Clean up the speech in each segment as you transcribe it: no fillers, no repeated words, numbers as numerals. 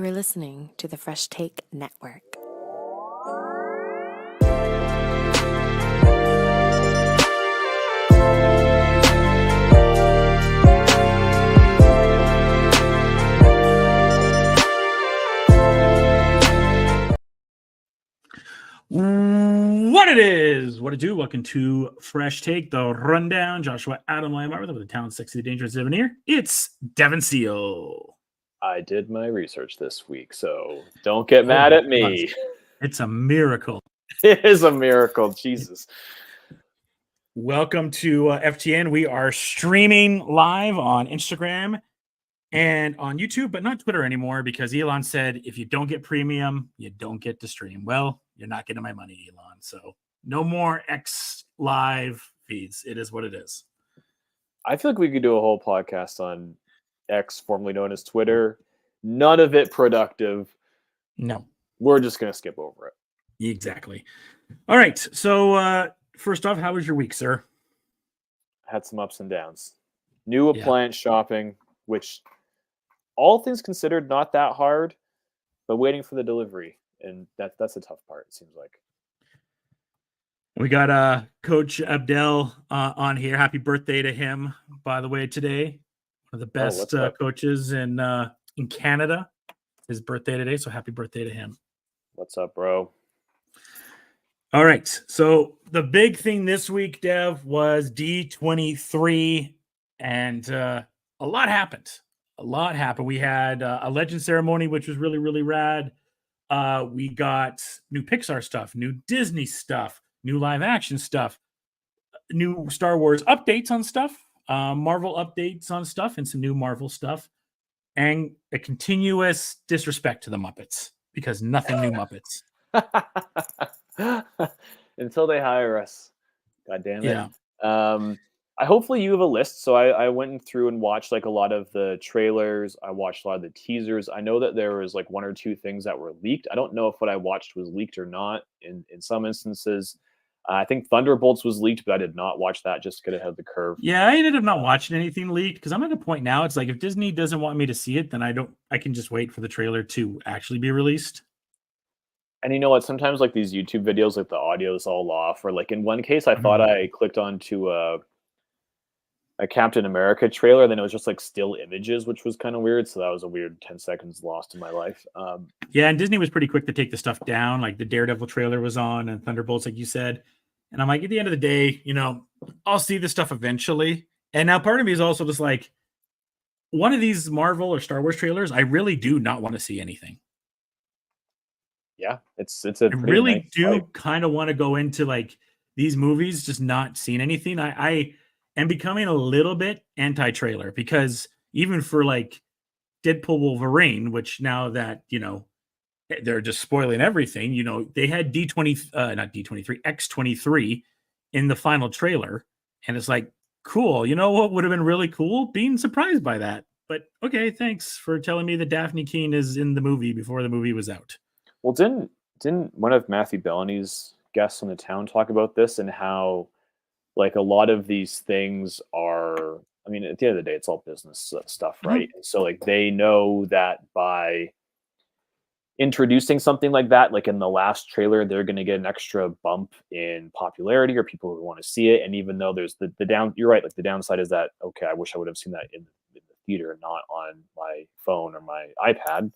are listening to the Fresh Take Network. What it is, what it do? Welcome to Fresh Take, the rundown. Joshua Adam Lamar with the town sexy, dangerous Devonier. It's Devon Seal. I did my research this week, so don't get mad at me. It's a miracle. It is a miracle, Jesus. Welcome to FTN. We are streaming live on Instagram and on YouTube, but not Twitter anymore because Elon said if you don't get premium, you don't get to stream. Well, you're not getting my money, Elon. So no more X live feeds. It is what it is. I feel like we could do a whole podcast on X, formerly known as Twitter. None of it productive. No. We're just going to skip over it. Exactly. All right. So first off, how was your week, sir? I had some ups and downs. New appliance shopping, which all things considered, not that hard, but waiting for the delivery. And that's a tough part, it seems like. We got Coach Abdel on here. Happy birthday to him, by the way, today. One of the best coaches in Canada. His birthday today, so happy birthday to him. What's up, bro? All right. So the big thing this week, Dev, was D23, and a lot happened. We had a legend ceremony, which was really, really rad. We got new Pixar stuff, new Disney stuff, new live action stuff, new Star Wars updates on stuff, Marvel updates on stuff, and some new Marvel stuff, and a continuous disrespect to the Muppets because nothing new Muppets. Until they hire us. God damn it. Yeah. Hopefully you have a list. So I went through and watched like a lot of the trailers. I watched a lot of the teasers. I know that there was like one or two things that were leaked. I don't know if what I watched was leaked or not in some instances. I think Thunderbolts was leaked, but I did not watch that just to get ahead of the curve. Yeah, I ended up not watching anything leaked because I'm at a point now. It's like if Disney doesn't want me to see it, then I can just wait for the trailer to actually be released. And you know what? Sometimes like these YouTube videos, like the audio is all off. Or like in one case, I thought I clicked onto a Captain America trailer, then it was just like still images, which was kind of weird. So that was a weird 10 seconds lost in my life. Yeah, and Disney was pretty quick to take the stuff down. Like the Daredevil trailer was on and Thunderbolts, like you said. And I'm like, at the end of the day, I'll see this stuff eventually. And now part of me is also just like, one of these Marvel or Star Wars trailers, I really do not want to see anything. Yeah, it's a I really do kind of want to go into like these movies, just not seeing anything. I am becoming a little bit anti-trailer because even for like Deadpool Wolverine, which now that, they're just spoiling everything, they had X23 in the final trailer. And it's like, cool. You know what would have been really cool? Being surprised by that. But okay, thanks for telling me that Daphne Keane is in the movie before the movie was out. Well, didn't one of Matthew Bellamy's guests on the town talk about this and how like a lot of these things are, I mean, at the end of the day, it's all business stuff, right? Mm-hmm. So like they know that by introducing something like that, like in the last trailer, they're going to get an extra bump in popularity or people who want to see it. And even though there's the down, you're right, like the downside is that, okay, I wish I would have seen that in the theater and not on my phone or my iPad.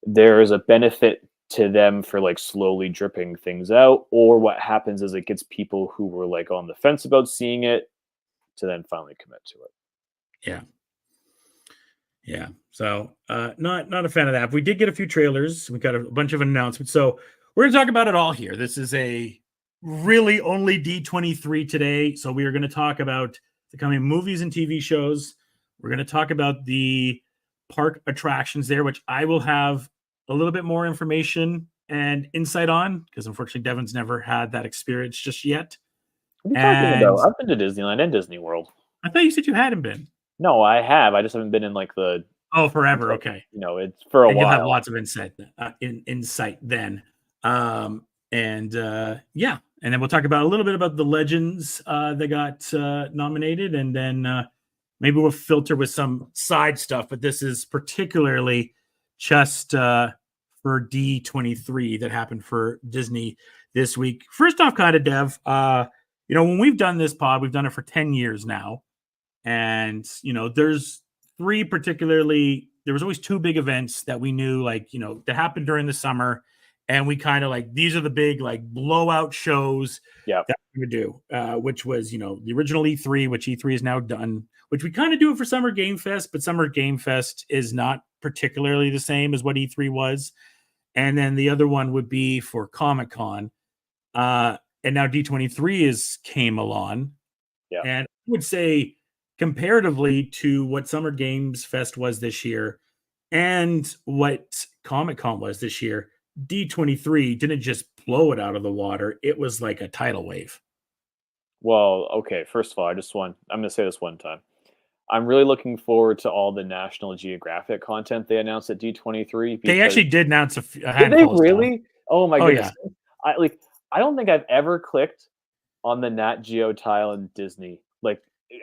There is a benefit to them for like slowly dripping things out, or what happens is it gets people who were like on the fence about seeing it to then finally commit to it. Yeah. So not a fan of that. We did get a few trailers. We got a bunch of announcements. So we're going to talk about it all here. This is a really only D23 today. So we are going to talk about the coming movies and TV shows. We're going to talk about the park attractions there, which I will have a little bit more information and insight on because unfortunately Devon's never had that experience just yet. What are you talking about? I've been to Disneyland and Disney World. I thought you said you hadn't been. No, I have. I just haven't been in like the forever. Okay, it's for a while. You'll have lots of insight then. And then we'll talk about a little bit about the legends that got nominated, and then maybe we'll filter with some side stuff. But this is particularly just for D23 that happened for Disney this week. First off, kind of Dev, when we've done this pod, we've done it for 10 years now. And, there's there was always two big events that we knew, that happened during the summer. And we kind of these are the big blowout shows that we would do, which was, the original E3, which E3 is now done, which we kind of do it for Summer Game Fest, but Summer Game Fest is not particularly the same as what E3 was. And then the other one would be for Comic-Con. And now D23 came along. Yeah. And I would say comparatively to what Summer Games Fest was this year and what Comic-Con was this year, D23 didn't just blow it out of the water. It was like a tidal wave. Well, okay. First of all, I'm going to say this one time. I'm really looking forward to all the National Geographic content they announced at D23. They actually did announce a did they handful. Really? Oh my goodness! Yeah. I don't think I've ever clicked on the Nat Geo tile in Disney.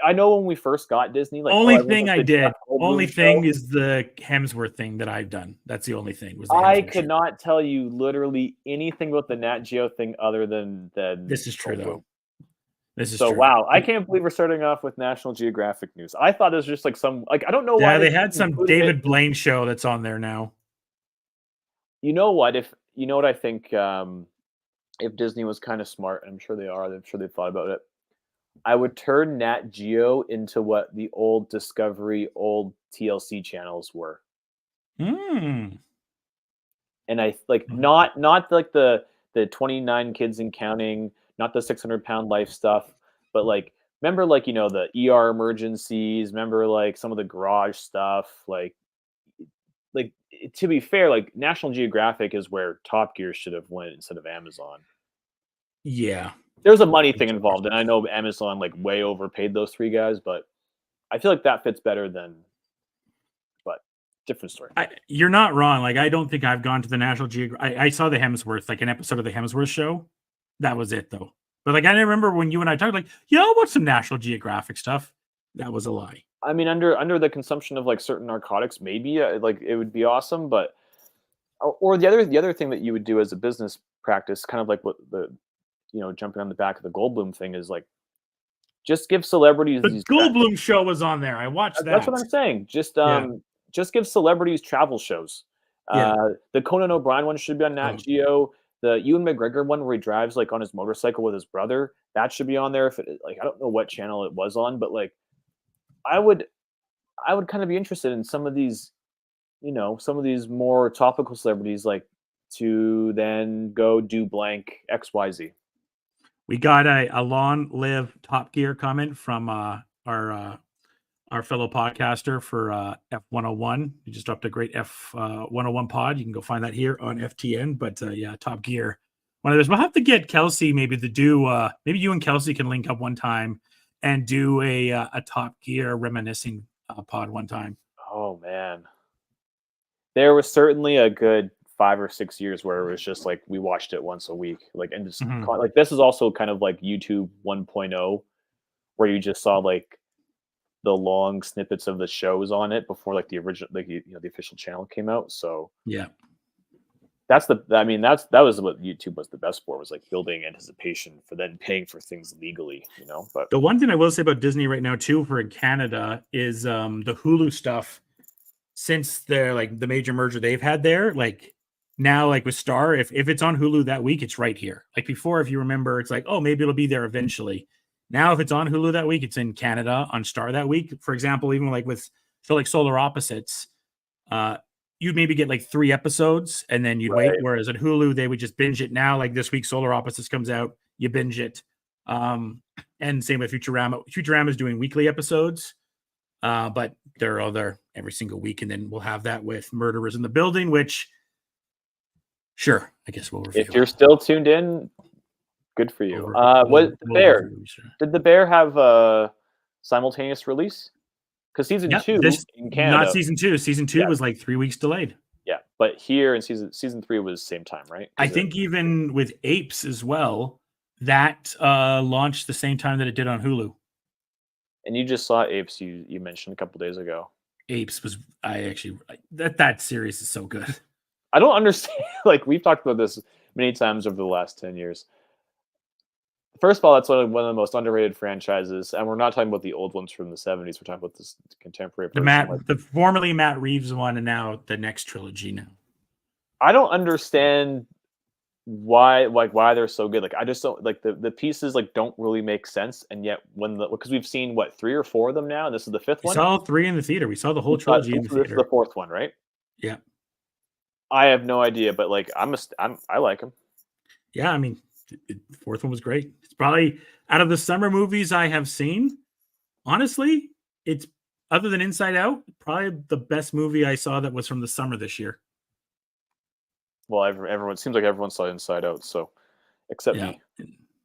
I know when we first got Disney, only thing I did. Only thing is the Hemsworth thing that I've done. That's the only thing. I could not tell you literally anything about the Nat Geo thing other than this is true though. This is so true. Wow, I can't believe we're starting off with National Geographic news. I thought it was just some I don't know why they had some David Blaine show that's on there now. You know what? I think if Disney was kind of smart, I'm sure they are. I'm sure they thought about it. I would turn Nat Geo into what the old Discovery, old TLC channels were. And I not like the 29 kids and counting, not the 600-pound life stuff, but remember the ER emergencies, remember some of the garage stuff, to be fair, National Geographic is where Top Gear should have went instead of Amazon. Yeah. There's a money thing involved, and I know Amazon way overpaid those three guys, but I feel like that fits better than. But different story. You're not wrong. I don't think I've gone to the National Geographic. I saw the Hemsworth, an episode of the Hemsworth show. That was it, though. But I didn't remember when you and I talked. I'll watch some National Geographic stuff. That was a lie. I mean, under the consumption of certain narcotics, maybe it would be awesome. But or the other thing that you would do as a business practice, kind of what the. Jumping on the back of the Goldblum thing is just give celebrities. The Goldblum show was on there. I watched that. That's what I'm saying. Just give celebrities travel shows. The Conan O'Brien one should be on Nat Geo. The Ewan McGregor one where he drives on his motorcycle with his brother, that should be on there. If it, I don't know what channel it was on, but I would kind of be interested in some of these, some of these more topical celebrities to then go do blank XYZ. We got a long live Top Gear comment from our fellow podcaster for F101. He just dropped a great F101 pod. You can go find that here on FTN. But Top Gear. One of those. We'll have to get Kelsey maybe to do. Maybe you and Kelsey can link up one time and do a Top Gear reminiscing pod one time. Oh man, there was certainly a good 5 or 6 years where it was just we watched it once a week, and just this is also kind of YouTube 1.0, where you just saw the long snippets of the shows on it before the original the official channel came out. So yeah, that was what YouTube was the best for, was building anticipation for then paying for things legally, But the one thing I will say about Disney right now too for Canada is the Hulu stuff. Since they're the major merger they've had there, now with Star, if it's on Hulu that week, it's right here. Before, if you remember, it's oh, maybe it'll be there eventually. Now if it's on Hulu that week, it's in Canada on Star that week. For example, even with Solar Opposites, you'd maybe get 3 episodes and then you'd wait, whereas at Hulu they would just binge it now. This week Solar Opposites comes out, you binge it. And same with Futurama. Futurama is doing weekly episodes, but they're all there every single week. And then we'll have that with Murderers in the Building, which sure, I guess we'll review. If you're still tuned in, good for you. What the Bear? Did the Bear have a simultaneous release? Because season 2 in Canada, not season 2. Season 2 was 3 weeks delayed. Yeah, but here in season 3 was same time, right? I think even with Apes as well, that launched the same time that it did on Hulu. And you just saw Apes. You mentioned a couple days ago. Apes was that series is so good. I don't understand. Like, we've talked about this many times over the last 10 years. First of all, that's one of the most underrated franchises, and we're not talking about the old ones from the 70s. We're talking about this contemporary version. The formerly Matt Reeves one, and now the next trilogy now. I don't understand why they're so good. Like, I just don't like the pieces like don't really make sense, and yet because we've seen 3 or 4 of them now, and this is the 5th one. We saw 3 in the theater. We saw the whole trilogy in the theater. This is the 4th one, right? Yeah. I have no idea, but like I like them. Yeah, I mean, the 4th one was great. It's probably out of the summer movies I have seen. Honestly, it's other than Inside Out, probably the best movie I saw that was from the summer this year. Well, everyone seems like everyone saw Inside Out, so except me.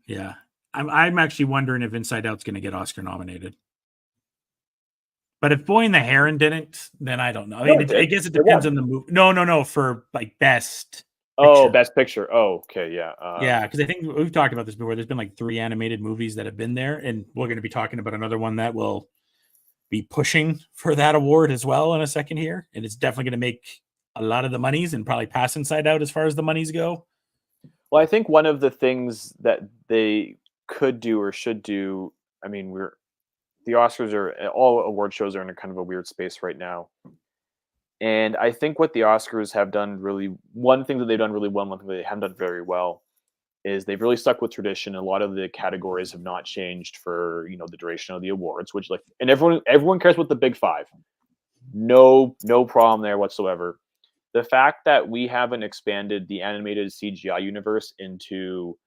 Yeah, I'm actually wondering if Inside Out's going to get Oscar nominated. But if Boy and the Heron didn't, then I don't know. I mean, I guess it depends on the movie. No, for like best. Oh, best picture. Oh, okay, yeah. Yeah, because I think we've talked about this before. There's been like 3 animated movies that have been there, and we're going to be talking about another one that will be pushing for that award as well in a second here, and it's definitely going to make a lot of the monies and probably pass Inside Out as far as the monies go. Well, I think one of the things that they could do or should do, I mean, the Oscars all award shows are in a kind of a weird space right now. And I think what the Oscars have done one thing that they've done really well, one thing that they haven't done very well, is they've really stuck with tradition. A lot of the categories have not changed for the duration of the awards, which and everyone cares about the big 5. No problem there whatsoever. The fact that we haven't expanded the animated CGI universe into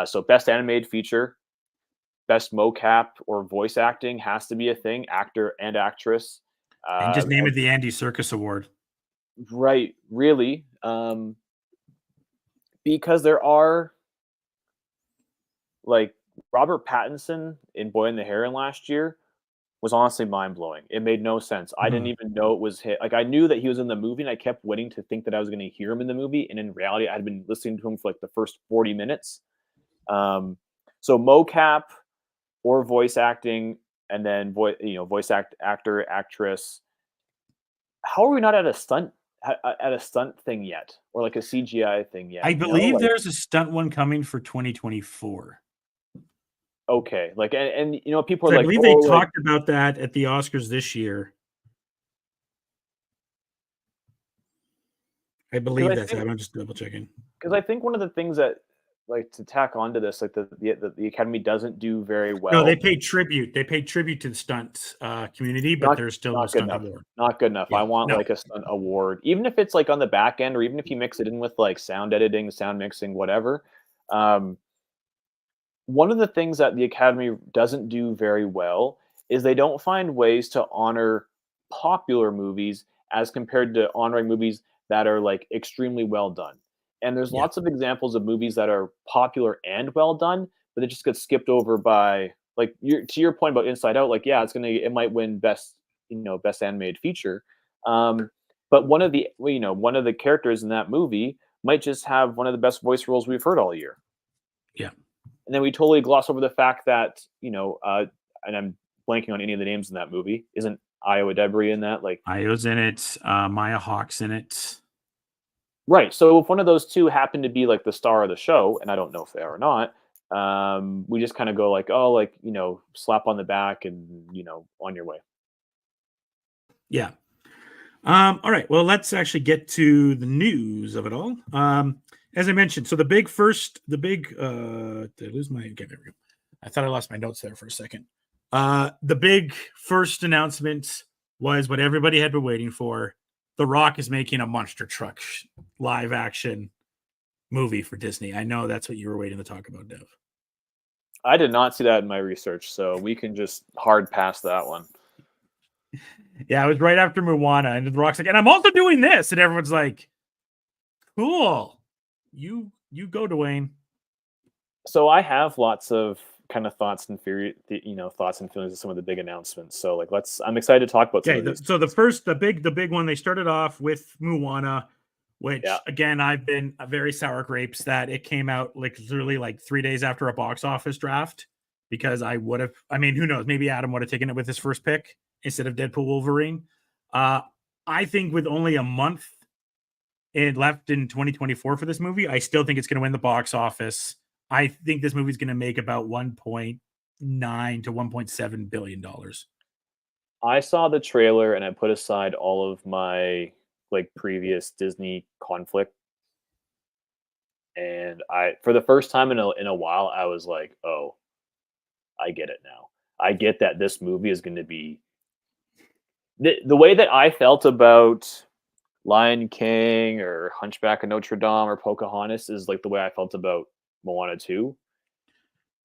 so best animated feature, best mocap or voice acting has to be a thing, actor and actress. And just name it the Andy Serkis Award. Right, really. Because there are like Robert Pattinson in Boy and the Heron last year was honestly mind-blowing. It made no sense. I didn't even know it was him. Like, I knew that he was in the movie, and I kept waiting to think that I was going to hear him in the movie, and in reality, I had been listening to him for like the first 40 minutes. So mocap or voice acting, and then voice actor, actress. How are we not at a stunt thing yet, or like a CGI thing yet? I believe there's a stunt one coming for 2024. Okay, like and people are I believe they talked about that at the Oscars this year. I believe that's it. I'm just double checking. Because I think one of the things that to tack onto this, like the Academy doesn't do very well. No, they pay tribute. They pay tribute to the stunt community, but there's still no stunt award. Not good enough. Yeah, I want like a stunt award, even if it's like on the back end, or even if you mix it in with like sound editing, sound mixing, whatever. One of the things that the Academy doesn't do very well is they don't find ways to honor popular movies as compared to honoring movies that are like extremely well done. And there's lots of examples of movies that are popular and well done, but it just gets skipped over by like to your point about Inside Out. Like, yeah, it might win best animated feature, but one of the characters in that movie might just have one of the best voice roles we've heard all year. Yeah. And then we totally gloss over the fact that, and I'm blanking on any of the names in that movie. Isn't Io Adebri in that? Like, Io's in it. Maya Hawke's in it. Right. So if one of those two happen to be like the star of the show, and I don't know if they are or not, we just kind of go like, oh, like, slap on the back and, on your way. Yeah. All right. Well, let's actually get to the news of it all. As I mentioned, so did I lose my, okay, there we go. I thought I lost my notes there for a second. The big first announcement was what everybody had been waiting for. The Rock is making a monster truck live action movie for Disney. I know that's what you were waiting to talk about, Dev. I did not see that in my research, so we can just hard pass that one. Yeah, it was right after Moana, and The Rock's like, and I'm also doing this, and everyone's like, cool. You go, Dwayne. So I have lots of kind of thoughts and feelings of some of the big announcements. So like, I'm excited to talk about some of these. So the big one, they started off with Moana, which again, I've been a very sour grapes that it came out like literally like 3 days after a box office draft, because who knows, maybe Adam would have taken it with his first pick instead of Deadpool Wolverine. I think with only a month left in 2024 for this movie, I still think it's going to win the box office. I think this movie is going to make about 1.9 to 1.7 billion dollars. I saw the trailer and I put aside all of my like previous Disney conflict, and for the first time in a while, I was like, oh, I get it now. I get that this movie is going to be the way that I felt about Lion King or Hunchback of Notre Dame or Pocahontas is like the way I felt about Moana 2.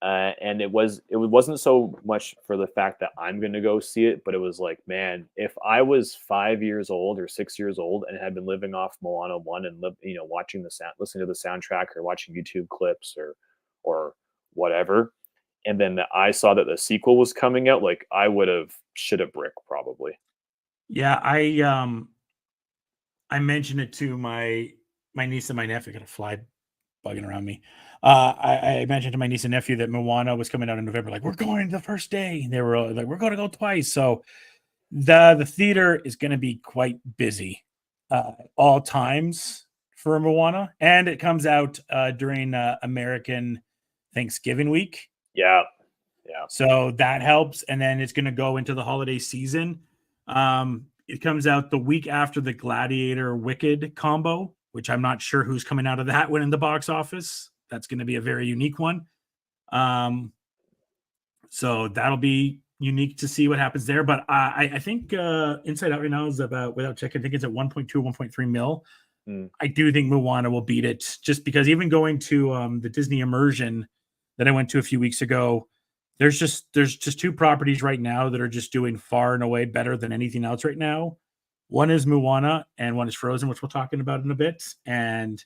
And it wasn't so much for the fact that I'm going to go see it, but it was like, man, if I was 5 years old or 6 years old and had been living off Moana 1 and watching listening to the soundtrack or watching YouTube clips or whatever, and then I saw that the sequel was coming out, like I would have shit a brick probably. Yeah, I mentioned it to my niece and my nephew. Got a fly bugging around me. I mentioned to my niece and nephew that Moana was coming out in November. Like, we're going the first day. They were like, we're going to go twice. So the theater is going to be quite busy all times for Moana, and it comes out during American Thanksgiving week. Yeah. So that helps, and then it's going to go into the holiday season. It comes out the week after the Gladiator Wicked combo, which I'm not sure who's coming out of that one in the box office. That's going to be a very unique one. So that'll be unique to see what happens there. But I think Inside Out right now is about, without checking, I think it's at 1.2, 1.3 mil. I do think Moana will beat it, just because even going to the Disney immersion that I went to a few weeks ago, there's just two properties right now that are just doing far and away better than anything else right now. One is Moana and one is Frozen, which we'll talk about in a bit. And,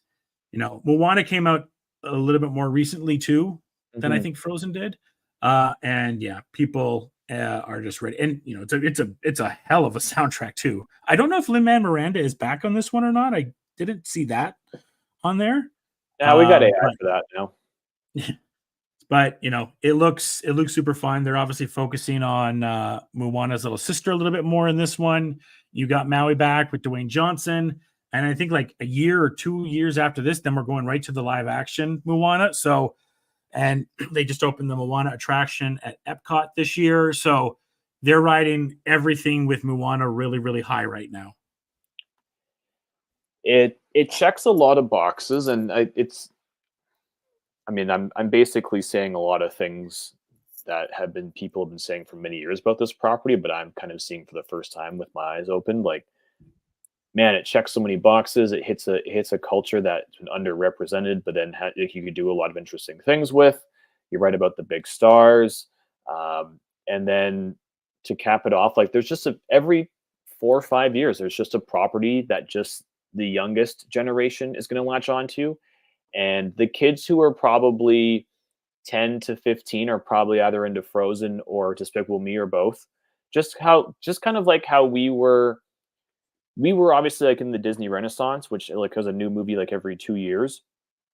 Moana came out a little bit more recently too than I think Frozen did. And yeah, people are just ready. And, it's a hell of a soundtrack too. I don't know if Lin-Manuel Miranda is back on this one or not. I didn't see that on there. Yeah, we got AI for that now. But it looks super fun. They're obviously focusing on Moana's little sister a little bit more in this one. You got Maui back with Dwayne Johnson, and I think like a year or 2 years after this, then we're going right to the live action Moana. So, and they just opened the Moana attraction at Epcot this year, so they're riding everything with Moana really, really high right now. It checks a lot of boxes, and I'm basically saying a lot of things that people have been saying for many years about this property, but I'm kind of seeing for the first time with my eyes open. Like, man, it checks so many boxes. It hits a culture that's been underrepresented, but then you could do a lot of interesting things with. You're right about the big stars, and then to cap it off, like there's just every 4 or 5 years, there's just a property that just the youngest generation is going to latch onto. And the kids who are probably 10 to 15 are probably either into Frozen or Despicable Me or both. Just kind of like how we were obviously like in the Disney Renaissance, which like was a new movie like every 2 years.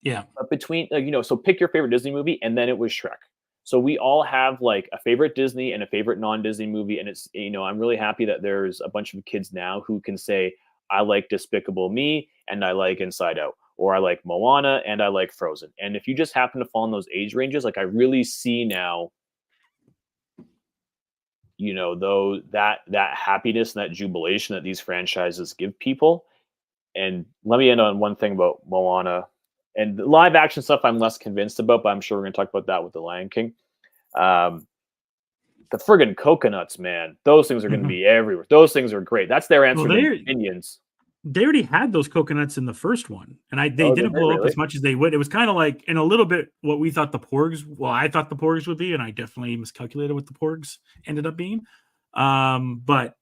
Yeah. But between so pick your favorite Disney movie, and then it was Shrek. So we all have like a favorite Disney and a favorite non-Disney movie, and it's I'm really happy that there's a bunch of kids now who can say I like Despicable Me and I like Inside Out, or I like Moana and I like Frozen. And if you just happen to fall in those age ranges, like I really see now, though that happiness and that jubilation that these franchises give people. And let me end on one thing about Moana. And the live action stuff I'm less convinced about, but I'm sure we're going to talk about that with The Lion King. The friggin' coconuts, man. Those things are going to be everywhere. Those things are great. That's their answer to Minions. They already had those coconuts in the first one, and they didn't blow up as much as they would. It was kind of like, in a little bit, what we thought the Porgs. Well, I thought the Porgs would be, and I definitely miscalculated what the Porgs ended up being. But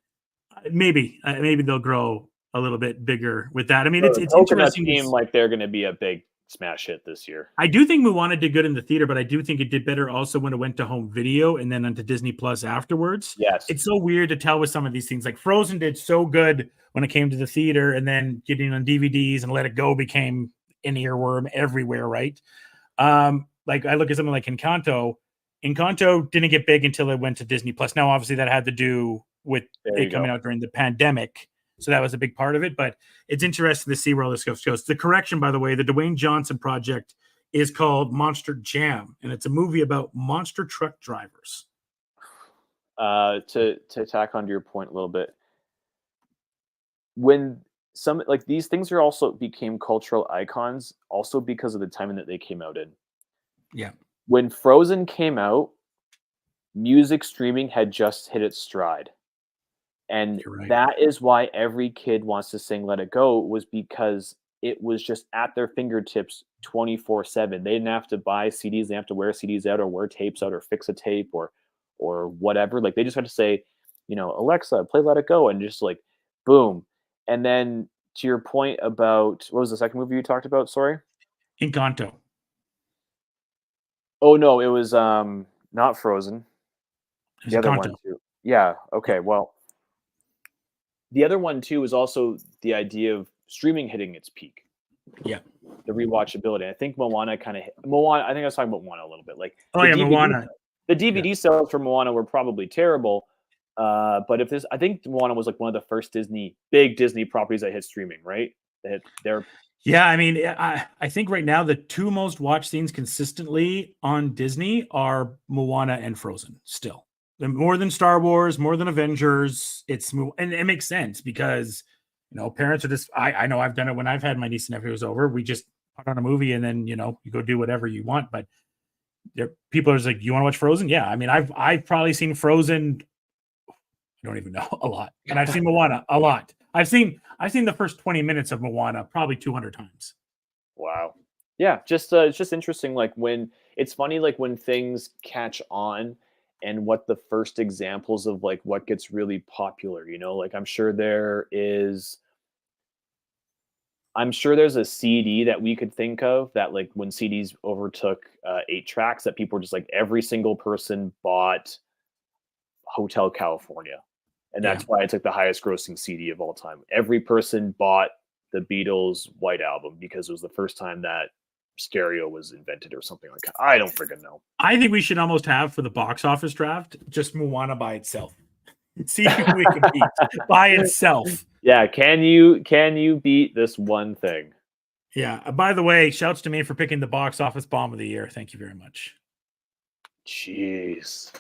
maybe they'll grow a little bit bigger with that. I mean, it's interesting. Seem like they're going to be a big smash hit this year. I do think Moana did good in the theater, but I do think it did better also when it went to home video and then onto Disney Plus afterwards. Yes. It's so weird to tell with some of these things. Like Frozen did so good when it came to the theater, and then getting on DVDs and Let It Go became an earworm everywhere, right? Like I look at something like Encanto. Encanto didn't get big until it went to Disney Plus. Now, obviously, that had to do with There it you coming go. out during the pandemic. So that was a big part of it. But it's interesting to see where all this goes. The correction, by the way, the Dwayne Johnson project is called Monster Jam, and it's a movie about monster truck drivers. To tack onto your point a little bit, when some like these things are also became cultural icons also because of the timing that they came out in. Yeah. When Frozen came out, music streaming had just hit its stride. And You're right. that is why every kid wants to sing Let It Go, was because it was just at their fingertips 24/7. They didn't have to buy CDs, they have to wear CDs out or wear tapes out or fix a tape or whatever. Like they just had to say, Alexa, play Let It Go, and just like boom. And then to your point about what was the second movie you talked about? Sorry. Encanto. Oh no, it was not Frozen. It's The other one Encanto. too. Yeah. Okay. Well, the other one too is also the idea of streaming hitting its peak. Yeah. The rewatchability. I think Moana kind of hit Moana. I think I was talking about Moana a little bit. Like Oh yeah, Moana. The DVD sales for Moana were probably terrible. But I think Moana was like one of the first big Disney properties that hit streaming, right? Yeah, I mean, I think right now the two most watched things consistently on Disney are Moana and Frozen. Still, more than Star Wars, more than Avengers. And it makes sense because parents are just. I know I've done it when I've had my niece and nephews over. We just put on a movie and then you go do whatever you want. But people are just like, "You want to watch Frozen?" Yeah, I mean, I've probably seen Frozen. I don't even know, a lot, and I've seen Moana a lot. I've seen the first 20 minutes of Moana probably 200 times. Wow. Yeah, it's just interesting. Like it's funny, like when things catch on, and what the first examples of like what gets really popular. Like I'm sure there's a CD that we could think of that, like when CDs overtook 8 tracks, that people were just like every single person bought Hotel California. And that's why it's like the highest grossing CD of all time. Every person bought the Beatles' White Album because it was the first time that stereo was invented or something like that. I don't freaking know. I think we should almost have for the box office draft just Moana by itself. See who we can beat by itself. Yeah, can you beat this one thing? Yeah. By the way, shouts to me for picking the box office bomb of the year. Thank you very much. Jeez.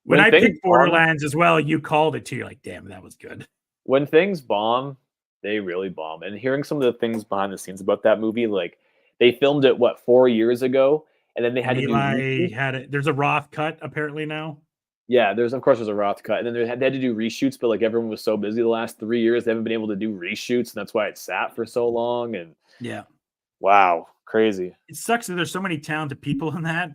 When I picked Borderlands as well, you called it too. You're like, damn, that was good. When things bomb, they really bomb. And hearing some of the things behind the scenes about that movie, like they filmed it 4 years ago, and then they had to do had it. There's a Roth cut apparently now. Yeah, there's a Roth cut, and then they had to do reshoots, but like everyone was so busy the last 3 years, they haven't been able to do reshoots, and that's why it sat for so long. And yeah, wow, crazy. It sucks that there's so many talented people in that.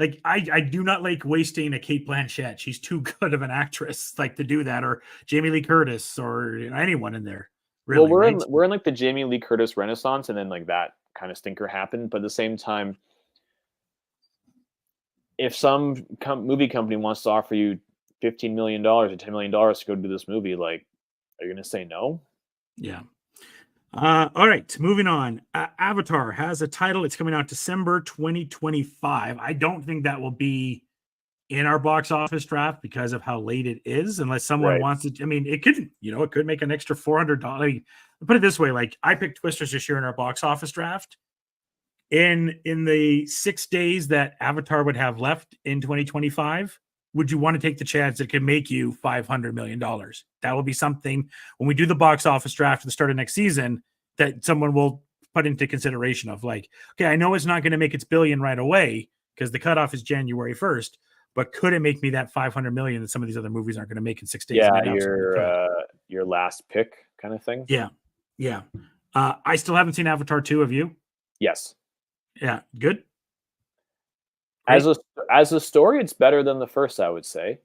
Like I do not like wasting a Cate Blanchett. She's too good of an actress, like to do that, or Jamie Lee Curtis, or anyone in there. Really, well, we're in like the Jamie Lee Curtis renaissance, and then like that kind of stinker happened. But at the same time, if some movie company wants to offer you $15 million or $10 million to go do this movie, like, are you going to say no? Yeah. All right, moving on. Avatar has a title. It's coming out December 2025. I don't think that will be in our box office draft because of how late it is, unless someone wants it. I mean, it could, it could make an extra $400. Put it this way, like I picked Twisters this year in our box office draft. In the 6 days that Avatar would have left in 2025, would you want to take the chance that it could make you $500 million? That will be something when we do the box office draft at the start of next season that someone will put into consideration of like, okay, I know it's not going to make its billion right away because the cutoff is January 1st, but could it make me that 500 million that some of these other movies aren't going to make in 6 days? Yeah, your last pick kind of thing. Yeah. I still haven't seen Avatar 2. Have you? Yes. Yeah, good. Great. As a story, it's better than the first, I would say.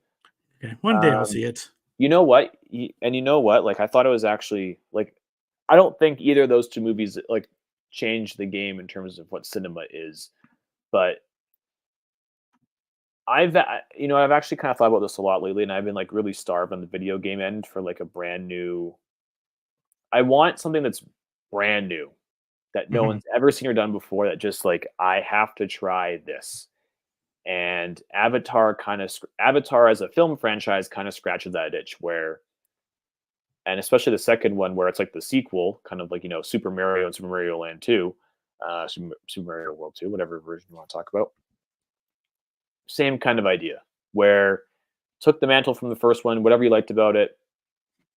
Okay, one day I'll see it. You know what? Like I thought it was actually like I don't think either of those two movies like changed the game in terms of what cinema is, but I've actually kind of thought about this a lot lately, and I've been like really starved on the video game end for like a brand new. I want something that's brand new that no one's ever seen or done before. That just like I have to try this, And Avatar as a film franchise kind of scratches that itch where, and especially the second one where it's like the sequel, kind of like, Super Mario and Super Mario Land 2, Super Mario World 2, whatever version you want to talk about. Same kind of idea where took the mantle from the first one, whatever you liked about it.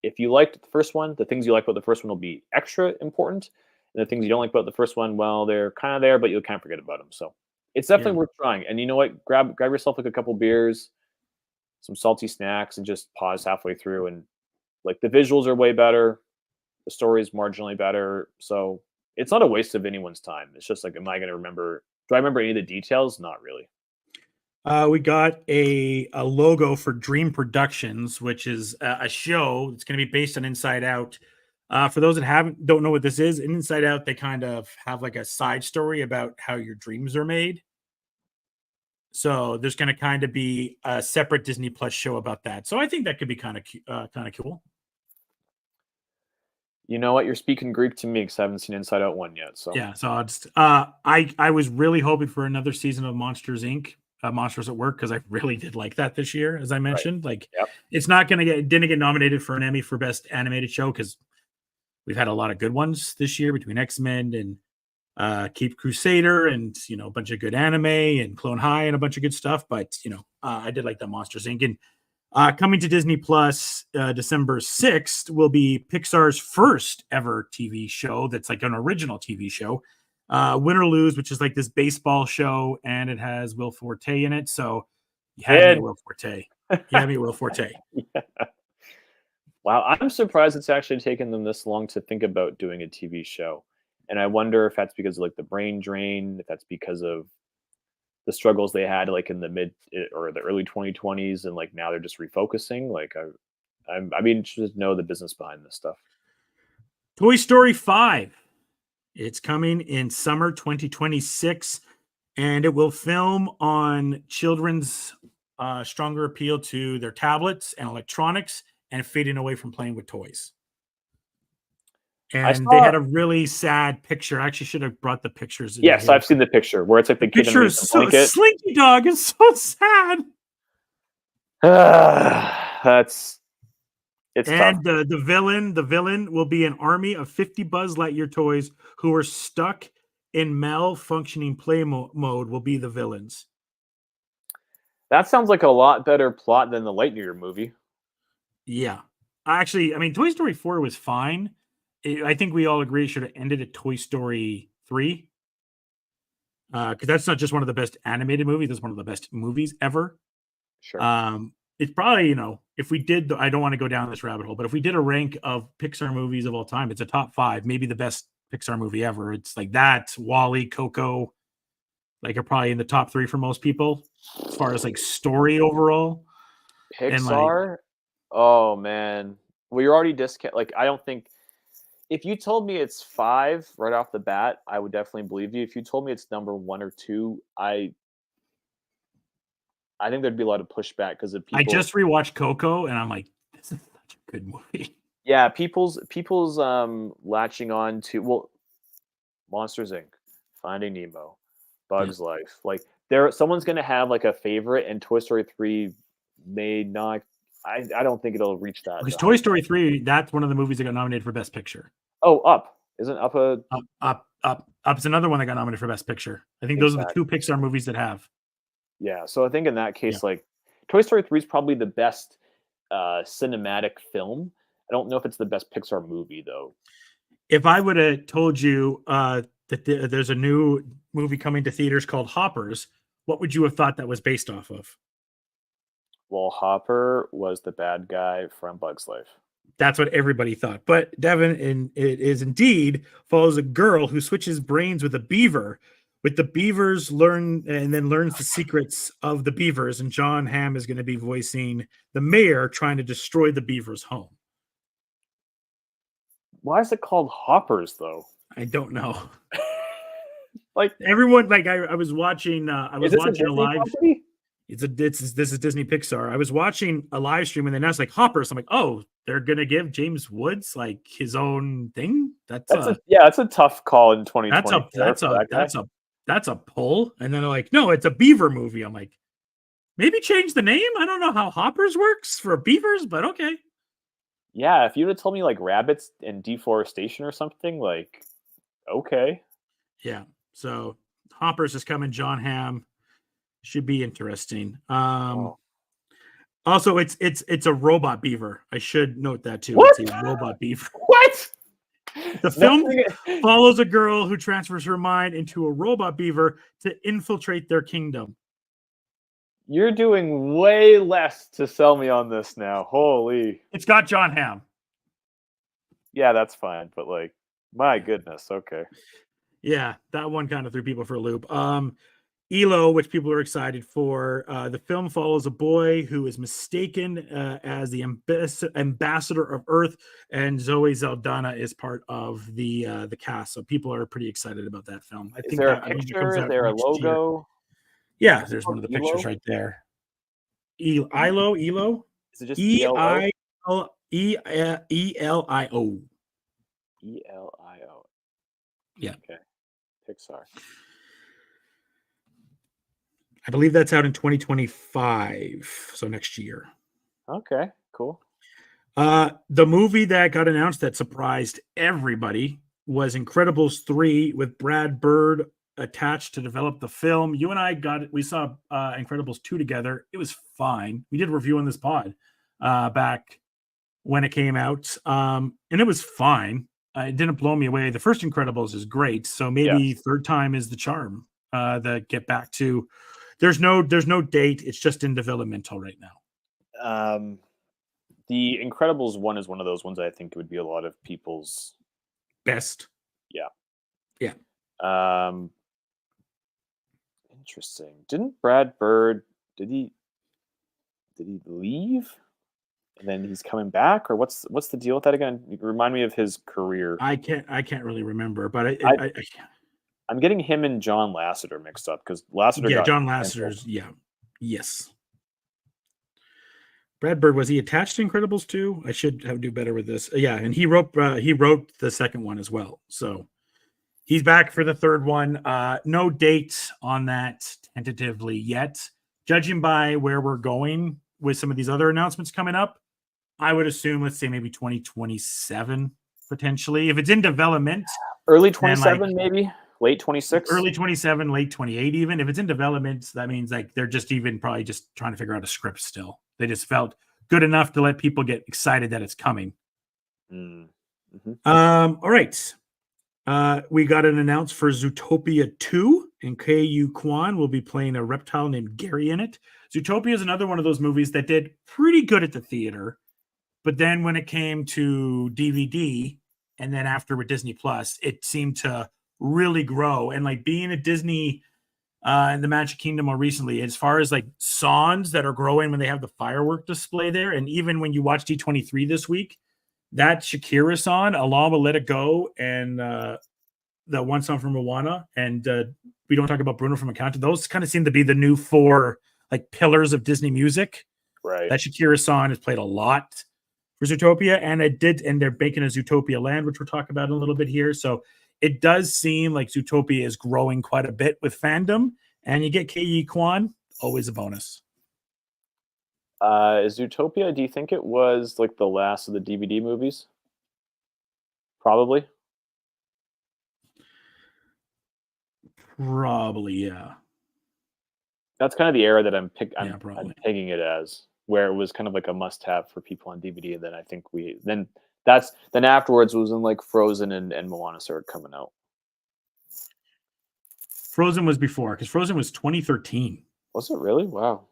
If you liked the first one, the things you like about the first one will be extra important. And the things you don't like about the first one, well, they're kind of there, but you'll kind of forget about them. So it's definitely worth trying. And you know what? Grab yourself like a couple beers, some salty snacks, and just pause halfway through. And like the visuals are way better. The story is marginally better. So it's not a waste of anyone's time. It's just like, am I going to remember? Do I remember any of the details? Not really. We got a logo for Dream Productions, which is a show that's going to be based on Inside Out. For those that don't know what this is, in Inside Out, they kind of have like a side story about how your dreams are made. So there's going to kind of be a separate Disney Plus show about that. So I think that could be kind of cool. You know what? You're speaking Greek to me because I haven't seen Inside Out 1 yet. So yeah, so I'll just I was really hoping for another season of Monsters Inc. Monsters at Work, because I really did like that this year, as I mentioned. Right. Like, It's not going to didn't get nominated for an Emmy for Best Animated Show because we've had a lot of good ones this year between X-Men and Cape Crusader and, a bunch of good anime and Clone High and a bunch of good stuff. But, I did like the Monsters Inc. And coming to Disney Plus December 6th will be Pixar's first ever TV show that's like an original TV show. Win or Lose, which is like this baseball show, and it has Will Forte in it. So you had me Will Forte. Will Forte. Yeah. Wow, I'm surprised it's actually taken them this long to think about doing a TV show. And I wonder if that's because of like the brain drain, if that's because of the struggles they had like in the mid or the early 2020s, and like now they're just refocusing. Like I'm interested to know the business behind this stuff. Toy Story 5. It's coming in summer 2026, and it will film on children's stronger appeal to their tablets and electronics and fading away from playing with toys. And they had a really sad picture. I actually should have brought the pictures. Yes, I've seen the picture where it's like the kid picture is so Slinky Dog is so sad. It's and tough. The villain will be an army of 50 Buzz Lightyear toys who are stuck in malfunctioning play mode will be the villains. That sounds like a lot better plot than the Lightyear movie. Yeah. Actually, Toy Story 4 was fine. I think we all agree it should have ended at Toy Story 3. Because that's not just one of the best animated movies. That's one of the best movies ever. Sure. It's probably, if we did, I don't want to go down this rabbit hole, but if we did a rank of Pixar movies of all time, it's a top 5, maybe the best Pixar movie ever. It's like that, WALL-E, Coco, like are probably in the top 3 for most people as far as like story overall. Pixar? Oh man. Well, you're already like, I don't think, if you told me it's 5 right off the bat, I would definitely believe you. If you told me it's number 1 or 2, I think there'd be a lot of pushback because of people. I just rewatched Coco and I'm like, this is such a good movie. Yeah, people's latching on to Monsters Inc., Finding Nemo, Bugs Life. Like someone's gonna have like a favorite, and Toy Story 3 may not. I don't think it'll reach that. Because Toy Story 3, that's one of the movies that got nominated for Best Picture. Oh, Up. Isn't Up a Up's another one that got nominated for Best Picture. I think those are the 2 Pixar movies that have. Yeah, so I think in that case, like Toy Story 3 is probably the best cinematic film. I don't know if it's the best Pixar movie though. If I would have told you that there's a new movie coming to theaters called Hoppers, what would you have thought that was based off of? Well, Hopper was the bad guy from Bugs Life. That's what everybody thought. But Devin, it is indeed follows a girl who switches brains with a beaver. With the beavers learns the secrets of the beavers, and John Hamm is going to be voicing the mayor trying to destroy the beavers' home. Why is it called Hoppers though? I don't know. Like everyone, like I was watching. I was watching a live. Company? This is Disney Pixar. I was watching a live stream and then I was like Hoppers. I'm like, oh, they're gonna give James Woods like his own thing. That's a tough call in 2020. that's a pull. And then they're like, no, it's a beaver movie. I'm like, maybe change the name. I don't know how Hoppers works for beavers, but okay. Yeah, if you'd have told me like rabbits and deforestation or something, like, okay. Yeah. So Hoppers is coming. John Hamm should be interesting. Oh. Also, it's a robot beaver. I should note that too. What? It's a robot beaver. What? The film follows a girl who transfers her mind into a robot beaver to infiltrate their kingdom. You're doing way less to sell me on this now. Holy. It's got John Hamm. Yeah, that's fine. But like, my goodness. Okay. Yeah, that one kind of threw people for a loop. ELO, which people are excited for. The film follows a boy who is mistaken as the ambassador of Earth, and Zoe Saldana is part of the cast. So people are pretty excited about that film. I Is think there that a picture? Is there a logo? Yeah, there's one of the pictures right there. ELO. Is it just ELO? ELIO. ELIO. Yeah. Okay. Pixar. I believe that's out in 2025, so next year. Okay, cool. The movie that got announced that surprised everybody was Incredibles 3 with Brad Bird attached to develop the film. You and I we saw Incredibles 2 together. It was fine. We did a review on this pod back when it came out, and it was fine. It didn't blow me away. The first Incredibles is great, so maybe third time is the charm. That get back to. There's no date. It's just in developmental right now. The Incredibles 1 is one of those ones I think it would be a lot of people's best. Yeah. Interesting. Didn't Brad Bird did he leave? And then he's coming back, or what's the deal with that again? Remind me of his career. I can't really remember, but I'm getting him and John Lasseter mixed up because Lasseter got John Lasseter's yes. Brad Bird, was he attached to Incredibles 2? I should do better with this. And he wrote the second one as well. So he's back for the third one. No date on that tentatively yet. Judging by where we're going with some of these other announcements coming up, I would assume, let's say maybe 2027 potentially. If it's in development, early 27 maybe. Late 26? Early 27, late 28 even. If it's in development, that means like they're just probably just trying to figure out a script still. They just felt good enough to let people get excited that it's coming. Mm-hmm. All right. We got an announce for Zootopia 2, and K.U. Kwan will be playing a reptile named Gary in it. Zootopia is another one of those movies that did pretty good at the theater, but then when it came to DVD, and then after with Disney Plus, it seemed to really grow. And like being at Disney in the Magic Kingdom more recently, as far as like songs that are growing when they have the firework display there, and even when you watch D23 this week, that Shakira song, along with Let It Go, and the one song from Moana, and we don't talk about Bruno from Encanto, those kind of seem to be the new 4 like pillars of Disney music. Right. That Shakira song has played a lot for Zootopia, and they're making a Zootopia Land, which we'll talk about in a little bit here. So it does seem like Zootopia is growing quite a bit with fandom, and you get K.E. Kwan, always a bonus. Is Zootopia, do you think it was like the last of the DVD movies? Probably. Probably, yeah. That's kind of the era that I'm pegging it as, where it was kind of like a must-have for people on DVD. And then I think then afterwards was when like Frozen and Moana started coming out. Frozen was before, because Frozen was 2013. Was it really? Wow.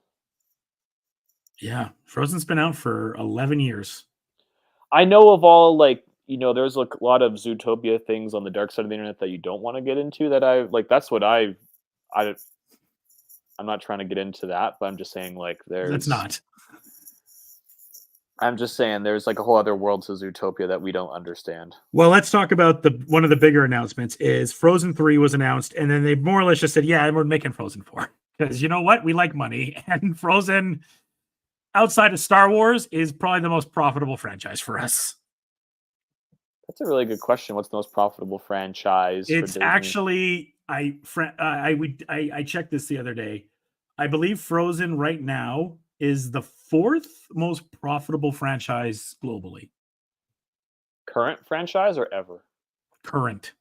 Yeah, Frozen's been out for 11 years. I know of all like, there's like a lot of Zootopia things on the dark side of the internet that you don't want to get into. That I like. That's what I'm not trying to get into that, but I'm just saying like That's not. I'm just saying there's like a whole other world to Zootopia that we don't understand. Well, let's talk about one of the bigger announcements is Frozen 3 was announced, and then they more or less just said, yeah, we're making Frozen 4. Because you know what? We like money, and Frozen, outside of Star Wars, is probably the most profitable franchise for us. That's a really good question. What's the most profitable franchise? It's actually I checked this the other day. I believe Frozen right now is the fourth most profitable franchise globally. Current franchise or ever? Current.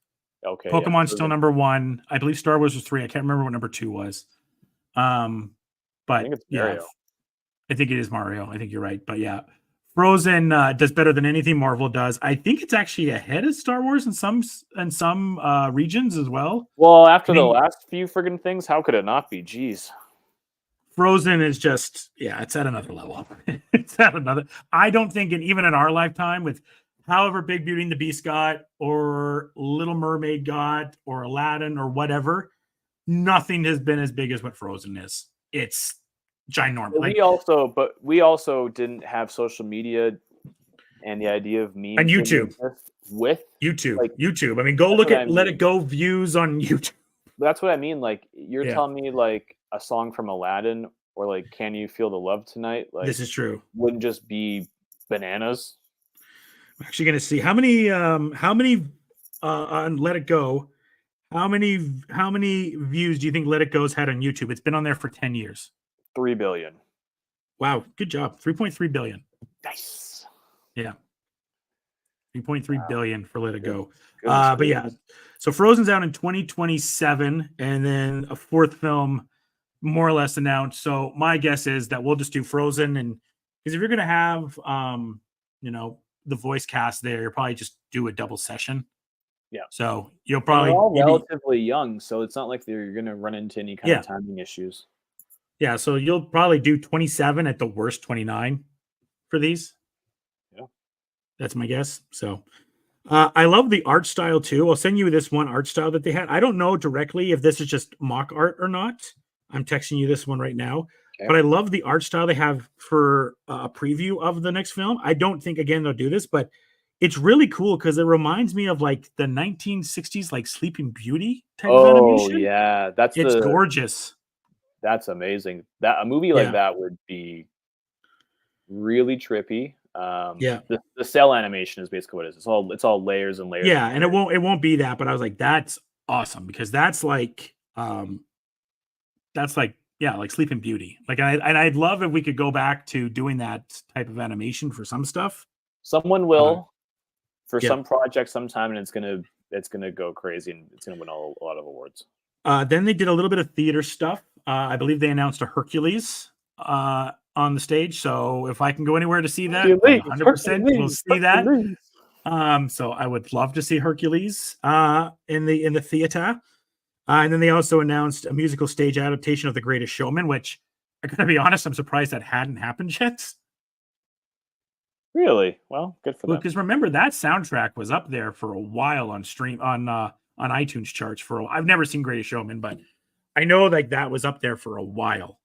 Okay, yeah. Pokemon's still number one. I believe Star Wars was 3. I can't remember what number 2 was. I But think it's yeah, Mario. I think it is Mario. I think you're right. But yeah, Frozen does better than anything Marvel does. I think it's actually ahead of Star Wars in some regions as well. Well, after I the mean, last few friggin' things, how could it not be? Jeez. Frozen is just, yeah, it's at another level. It's at another. I don't think, even in our lifetime, with however big Beauty and the Beast got, or Little Mermaid got, or Aladdin, or whatever, nothing has been as big as what Frozen is. It's ginormous. But we also didn't have social media and the idea of memes and YouTube. With YouTube. I mean, go look at Let It Go views on YouTube. That's what I mean. Like, you're telling me like a song from Aladdin or like Can You Feel the Love Tonight? Like, this is true. Wouldn't just be bananas. I'm actually going to see how many on Let It Go. How many views do you think Let It Go's had on YouTube? It's been on there for 10 years. 3 billion. Wow, good job. 3.3 billion. Nice. Yeah. 3.3 billion for Let It Go. Goodness But yeah, so Frozen's out in 2027, and then a fourth film more or less announced. So my guess is that we'll just do Frozen, and because if you're gonna have the voice cast there, you'll probably just do a double session. Yeah. So you'll probably they're all relatively young, so it's not like you're gonna run into any kind of timing issues. Yeah, so you'll probably do 27 at the worst, 29 for these. Yeah. That's my guess. So I love the art style too. I'll send you this one art style that they had. I don't know directly if this is just mock art or not. I'm texting you this one right now. Okay. But I love the art style they have for a preview of the next film. I don't think, again, they'll do this, but it's really cool because it reminds me of like the 1960s, like Sleeping Beauty type of animation. Oh, yeah. It's gorgeous. That's amazing. That a movie like that would be really trippy. The cell animation is basically what it is. It's all layers and layers. Yeah, and it won't be that, but I was like, that's awesome because that's like like Sleeping Beauty. Like, I'd love if we could go back to doing that type of animation for some stuff. Someone will for some project sometime, and it's gonna go crazy and it's gonna win a lot of awards. Then they did a little bit of theater stuff. I believe they announced a Hercules on the stage. So if I can go anywhere to see that, 100% we'll see that. So I would love to see Hercules in the theater. And then they also announced a musical stage adaptation of The Greatest Showman, which I gotta be honest, I'm surprised that hadn't happened yet. Really? Well, good for them. Because remember, that soundtrack was up there for a while on iTunes charts I've never seen Greatest Showman, but I know like that was up there for a while.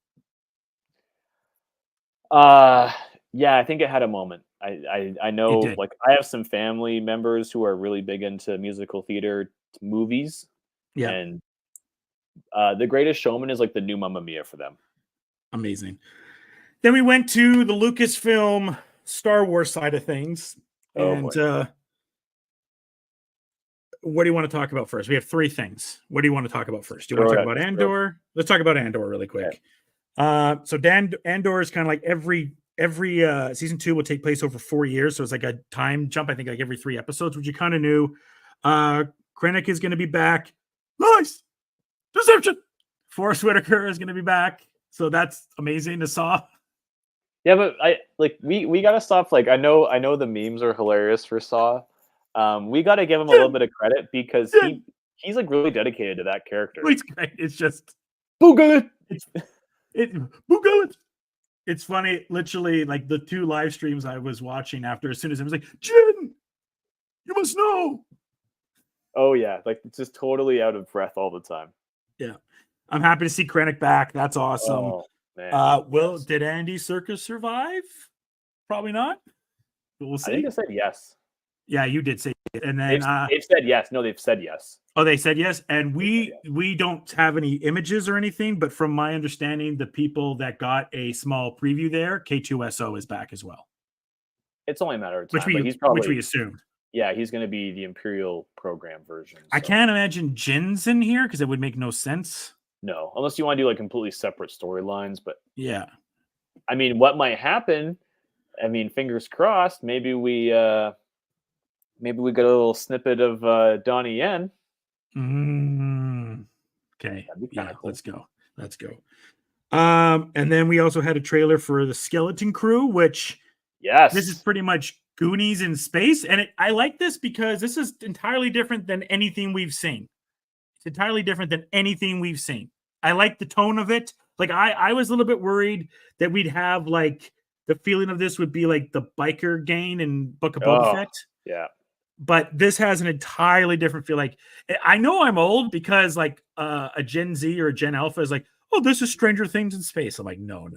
Yeah, I think it had a moment. I know, like, I have some family members who are really big into musical theater movies. Yeah. And The Greatest Showman is like the new Mamma Mia for them. Amazing. Then we went to the Lucasfilm Star Wars side of things. And what do you want to talk about first? We have 3 things. What do you want to talk about first? Do you want to talk about Andor? Let's talk about Andor really quick. Okay. So Andor is kind of like every season 2 will take place over 4 years. So it's like a time jump, I think, like every 3 episodes, which you kind of knew. Krennic is going to be back. Nice. Deception. Forrest Whitaker is going to be back. So that's amazing to saw. Yeah, but we got to stop. Like, I know the memes are hilarious for Saw. We got to give him a little bit of credit because he's like really dedicated to that character. It's great. It's just Boogaloo. Boogaloo. It's funny, literally, like the 2 live streams I was watching after, as soon as it was like, Jin, you must know. Oh yeah, like it's just totally out of breath all the time. Yeah, I'm happy to see Krennic back. That's awesome. Oh, man. Did Andy Serkis survive? Probably not. But we'll see. I think I said yes. Yeah, you did say it. And then they've said yes. No, they've said yes. Oh, they said yes. And we don't have any images or anything, but from my understanding, the people that got a small preview there, K2SO is back as well. It's only a matter of time. Which we assumed. Yeah, he's going to be the Imperial program version. I so- can't imagine Jin's in here because it would make no sense. No, unless you want to do like completely separate storylines. But Yeah. I mean, what might happen? I mean, fingers crossed. Maybe we get a little snippet of Donnie Yen. Okay. That'd be Yeah, kinda cool. let's go. Let's go. And then we also had a trailer for the Skeleton Crew, which Yes. this is pretty much Goonies in space. And I like this because this is entirely different than anything we've seen. It's entirely different than anything we've seen. I like the tone of it. Like I was a little bit worried that we'd have like the feeling of this would be like the biker gang in Book of Boba Fett. Yeah. But this has an entirely different feel. Like I know I'm old because like a Gen Z or a Gen Alpha is like, oh, this is Stranger Things in space. I'm like, no.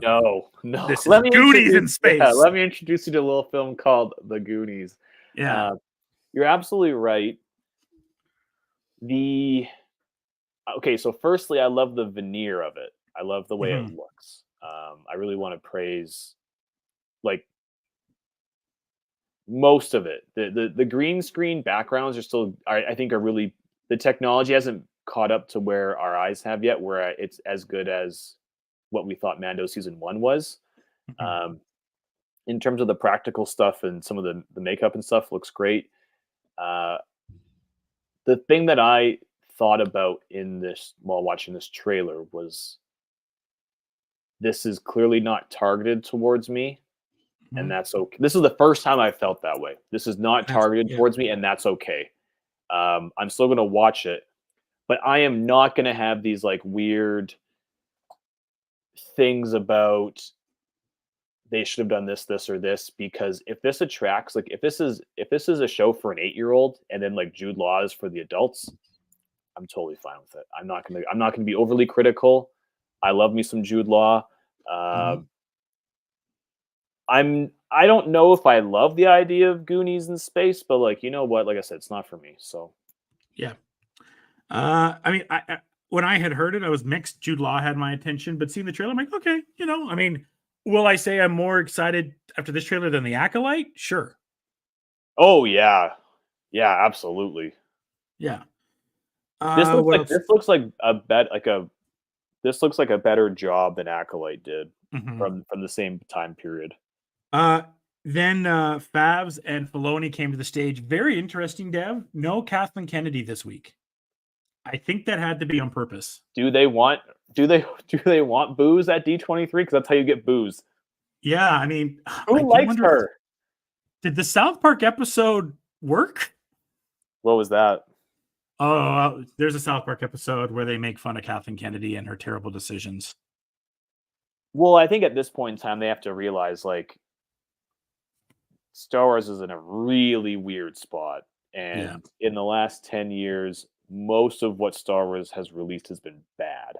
This is Goonies in space. Yeah, let me introduce you to a little film called The Goonies. Yeah. You're absolutely right. Okay, so firstly, I love the veneer of it. I love the way it looks. I really want to praise like most of it. The green screen backgrounds are still, I think, are really, the technology hasn't caught up to where our eyes have yet, where it's as good as what we thought Mando season 1 was. In terms of the practical stuff and some of the makeup and stuff looks great. The thing that I thought about in this while watching this trailer was this is clearly not targeted towards me, and that's okay. This is the first time I felt that way. This is not targeted towards me, and that's okay. I'm still going to watch it, but I am not going to have these like weird things about they should have done this, or this, because if this attracts, like if this is a show for an 8-year-old and then like Jude Law is for the adults, I'm totally fine with it. I'm not gonna be overly critical. I love me some Jude Law. I don't know if I love the idea of Goonies in space, but like, you know what? Like I said, it's not for me. So yeah. I mean, I when I had heard it, I was mixed. Jude Law had my attention, but seeing the trailer, I'm like, okay, I mean, will I say I'm more excited after this trailer than the Acolyte? Sure. Oh yeah, absolutely. Yeah. This looks like a better job than Acolyte did from the same time period. Then Favs and Filoni came to the stage. Very interesting, Dev. No Kathleen Kennedy this week. I think that had to be on purpose. Do they want booze at D23? Because that's how you get booze. Yeah, I mean, who likes her? Did the South Park episode work? What was that? Oh, there's a South Park episode where they make fun of Kathleen Kennedy and her terrible decisions. Well, I think at this point in time, they have to realize, like, Star Wars is in a really weird spot. And in the last 10 years, most of what Star Wars has released has been bad.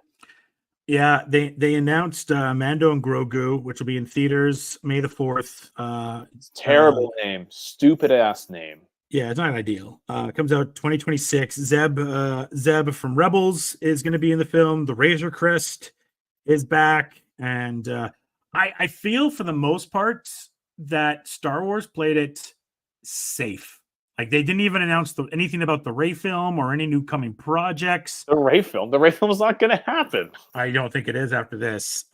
Yeah, they announced Mando and Grogu, which will be in theaters May the 4th. It's terrible name. Stupid-ass name. Yeah, it's not ideal. It comes out 2026. Zeb from Rebels is going to be in the film. The Razor Crest is back. And I feel for the most part that Star Wars played it safe. Like they didn't even announce anything about the Rey film or any new coming projects. The Rey film is not going to happen. I don't think it is after this.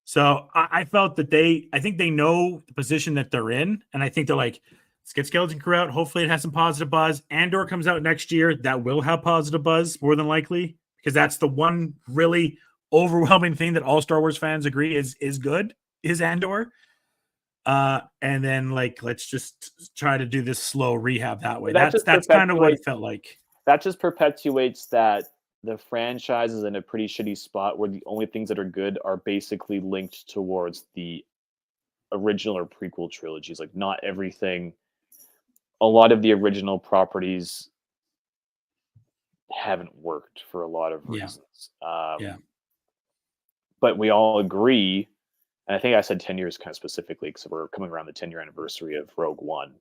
So I felt that I think they know the position that they're in. And I think they're like, let's get Skeleton Crew out. Hopefully it has some positive buzz. Andor comes out next year. That will have positive buzz more than likely, because that's the one really overwhelming thing that all Star Wars fans agree is good, is Andor. And then like, let's just try to do this slow rehab that way. That's kind of what it felt like. That just perpetuates that the franchise is in a pretty shitty spot where the only things that are good are basically linked towards the original or prequel trilogies. Like not everything, a lot of the original properties haven't worked for a lot of reasons. But we all agree, and I think I said 10 years kind of specifically because we're coming around the 10-year anniversary of Rogue One,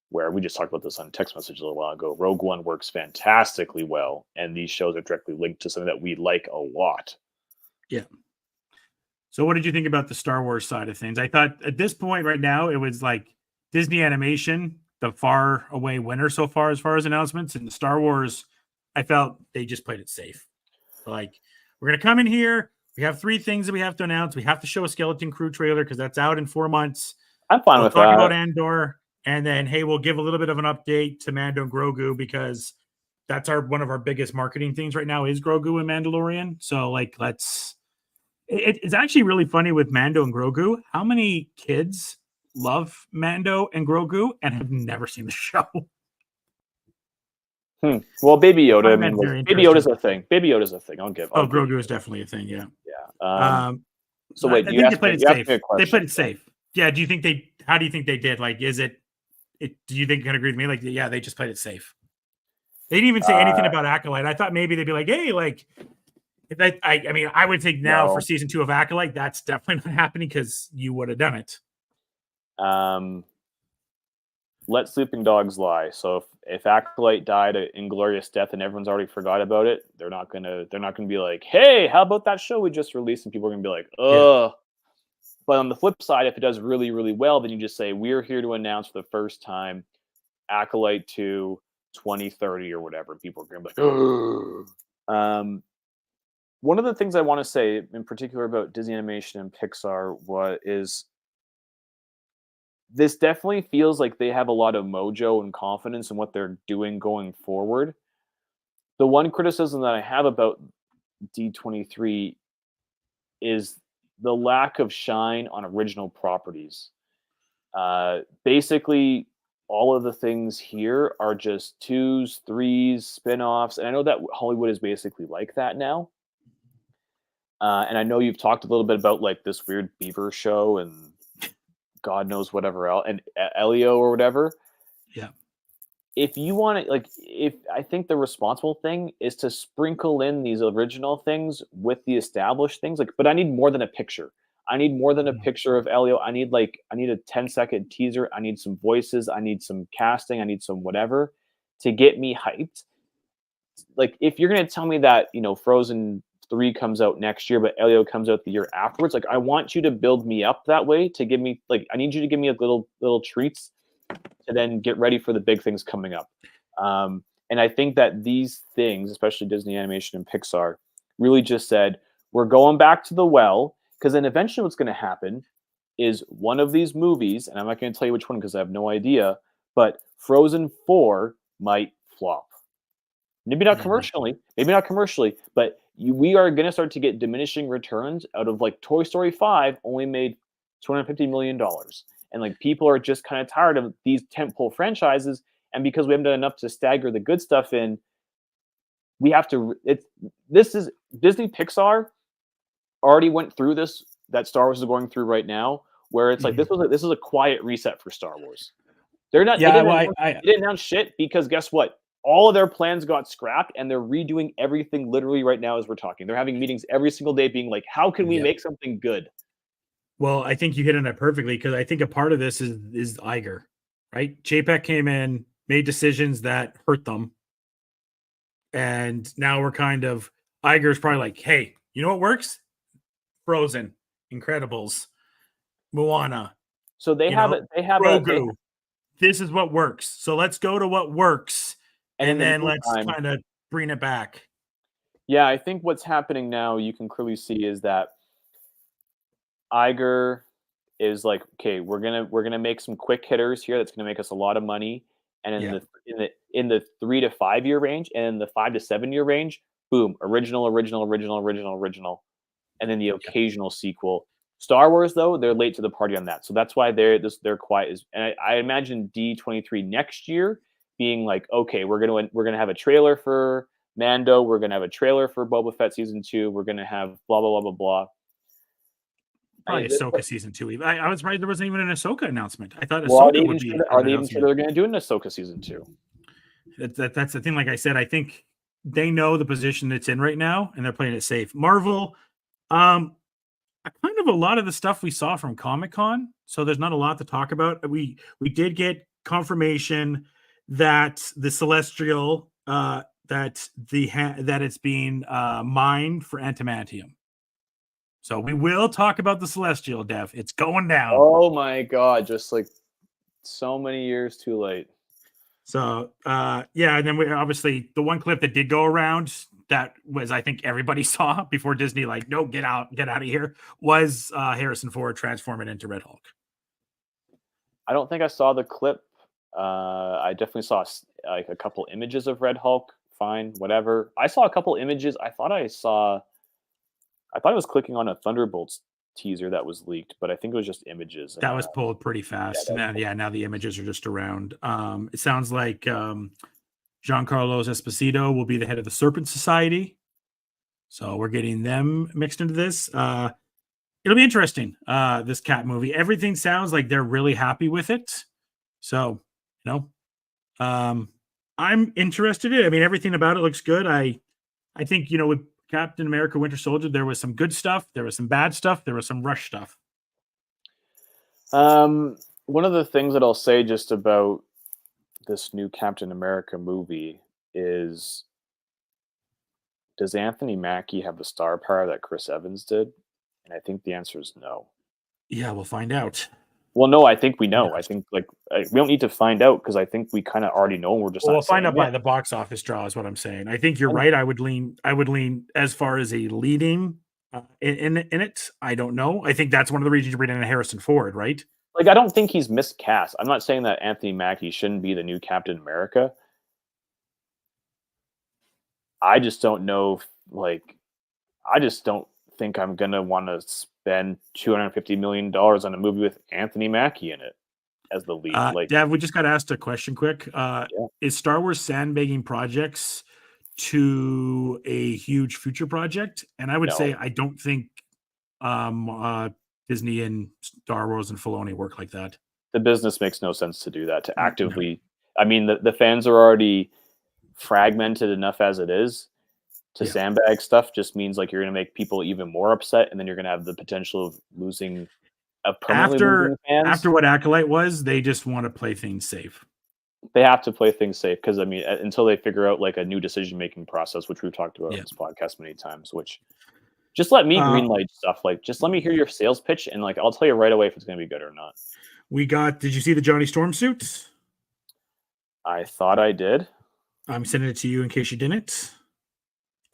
where we just talked about this on text message a little while ago. Rogue One works fantastically well, and these shows are directly linked to something that we like a lot. Yeah. So what did you think about the Star Wars side of things? I thought at this point right now, it was like Disney animation the far away winner so far as announcements. And the Star Wars, I felt they just played it safe. Like, we're gonna come in here. We have 3 things that we have to announce. We have to show a Skeleton Crew trailer because that's out in 4 months. I'm fine We'll with talk that. about Andor, and then hey, we'll give a little bit of an update to Mando and Grogu because that's one of our biggest marketing things right now is Grogu and Mandalorian. So like, it's actually really funny with Mando and Grogu. How many kids love Mando and Grogu and have never seen the show? Well, Baby Yoda. Baby Yoda's a thing. Baby Yoda's a thing. Grogu is definitely a thing. Yeah. Yeah. So wait, I think they played it safe. They played it safe. Yeah. Do you think how do you think they did? Like, is it, do you think you can agree with me? Like, yeah, they just played it safe. They didn't even say anything about Acolyte. I thought maybe they'd be like, hey, like, I mean, I would think now for season 2 of Acolyte, that's definitely not happening because you would have done it. Let sleeping dogs lie. So if Acolyte died an inglorious death and everyone's already forgot about it, they're not gonna be like, hey, how about that show we just released? And people are gonna be like, ugh. Yeah. But on the flip side, if it does really, really well, then you just say, we're here to announce for the first time Acolyte 2 2030 or whatever. People are gonna be like, ugh. One of the things I want to say in particular about Disney Animation and Pixar is this definitely feels like they have a lot of mojo and confidence in what they're doing going forward. The one criticism that I have about D23 is the lack of shine on original properties. Basically, all of the things here are just 2s, 3s, spin-offs. And I know that Hollywood is basically like that now. And I know you've talked a little bit about like this weird beaver show and God knows whatever else, and Elio or whatever. Yeah. If you want to, I think the responsible thing is to sprinkle in these original things with the established things. Like, but I need more than a picture. I need more than a picture of Elio. I need a 10-second teaser. I need some voices. I need some casting. I need some whatever to get me hyped. Like, if you're going to tell me that, Frozen 3 comes out next year, but Elio comes out the year afterwards. Like, I want you to build me up that way to give me, I need you to give me little treats to then get ready for the big things coming up. And I think that these things, especially Disney Animation and Pixar, really just said, we're going back to the well, because then eventually what's going to happen is one of these movies, and I'm not going to tell you which one because I have no idea, but Frozen 4 might flop. Maybe not commercially, but we are going to start to get diminishing returns out of Toy Story 5 only made $250 million. And people are just kind of tired of these tentpole franchises. And because we haven't done enough to stagger the good stuff in, we have to, Disney Pixar already went through this, that Star Wars is going through right now, where it's this is a quiet reset for Star Wars. They're not, they didn't announce shit because guess what? All of their plans got scrapped and they're redoing everything literally right now as we're talking. They're having meetings every single day being like, how can we make something good? Well, I think you hit on it perfectly because I think a part of this is Iger, right? JPEG came in, made decisions that hurt them. And now we're Iger's probably like, hey, you know what works? Frozen, Incredibles, Moana. So they have Grogu. This is what works. So let's go to what works. And then let's kind of bring it back. Yeah, I think what's happening now, you can clearly see, is that Iger is like, okay, we're gonna make some quick hitters here. That's gonna make us a lot of money. And in the 3 to 5 year range, and in the 5 to 7 year range, boom, original, and then the occasional sequel. Star Wars, though, they're late to the party on that, so that's why they're quiet. And I imagine D23 next year being like, okay, we're gonna have a trailer for Mando, we're gonna have a trailer for Boba Fett season 2, we're gonna have blah blah blah blah blah. Probably Ahsoka season 2. I was surprised there wasn't even an Ahsoka announcement. I thought Ahsoka would be. Are they even sure they're going to do an Ahsoka season 2? That's the thing. Like I said, I think they know the position it's in right now, and they're playing it safe. Marvel, kind of a lot of the stuff we saw from Comic-Con, so there's not a lot to talk about. We did get confirmation that the Celestial that it's being mined for antimantium. So we will talk about the Celestial, Dev. It's going down. Oh my God! Just So many years too late. So yeah, and then we obviously the one clip that did go around that was I think everybody saw before Disney like no get out of here was Harrison Ford transforming into Red Hulk. I don't think I saw the clip. I definitely saw like a couple images of Red Hulk. Fine, whatever. I saw a couple images. I thought I was clicking on a Thunderbolts teaser that was leaked, but I think it was just images. That was pulled pretty fast. Now the images are just around. It sounds like Giancarlo Esposito will be the head of the Serpent Society. So we're getting them mixed into this. It'll be interesting. This Cap movie. Everything sounds like they're really happy with it. So, I'm interested in it. I mean, everything about it looks good. I think, with Captain America Winter Soldier, there was some good stuff, there was some bad stuff, there was some rush stuff. One of the things that I'll say just about this new Captain America movie is, does Anthony Mackie have the star power that Chris Evans did? And I think the answer is no. Yeah, we'll find out. Well, no, I think we know. I think we don't need to find out because I think we kind of already know. We're just we'll find out by the box office draw is what I'm saying. I think you're right. I would lean as far as a leading in it. I don't know. I think that's one of the reasons you're bringing in Harrison Ford, right? Like, I don't think he's miscast. I'm not saying that Anthony Mackie shouldn't be the new Captain America. I just don't know. I just don't think I'm gonna want to spend $250 million on a movie with Anthony Mackie in it as the lead. Dav, we just got asked a question quick. Is Star Wars sandbagging projects to a huge future project? And I would say I don't think Disney and Star Wars and Filoni work like that. The business makes no sense to do that, to actively. No. I mean, the fans are already fragmented enough as it is. To sandbag stuff just means like you're going to make people even more upset, and then you're going to have the potential of losing permanently fans. After what Acolyte was, they just want to play things safe. They have to play things safe because, I mean, until they figure out like a new decision-making process, which we've talked about in this podcast many times, which just let me greenlight stuff. Like, just let me hear your sales pitch, and like I'll tell you right away if it's going to be good or not. Did you see the Johnny Storm suit? I thought I did. I'm sending it to you in case you didn't.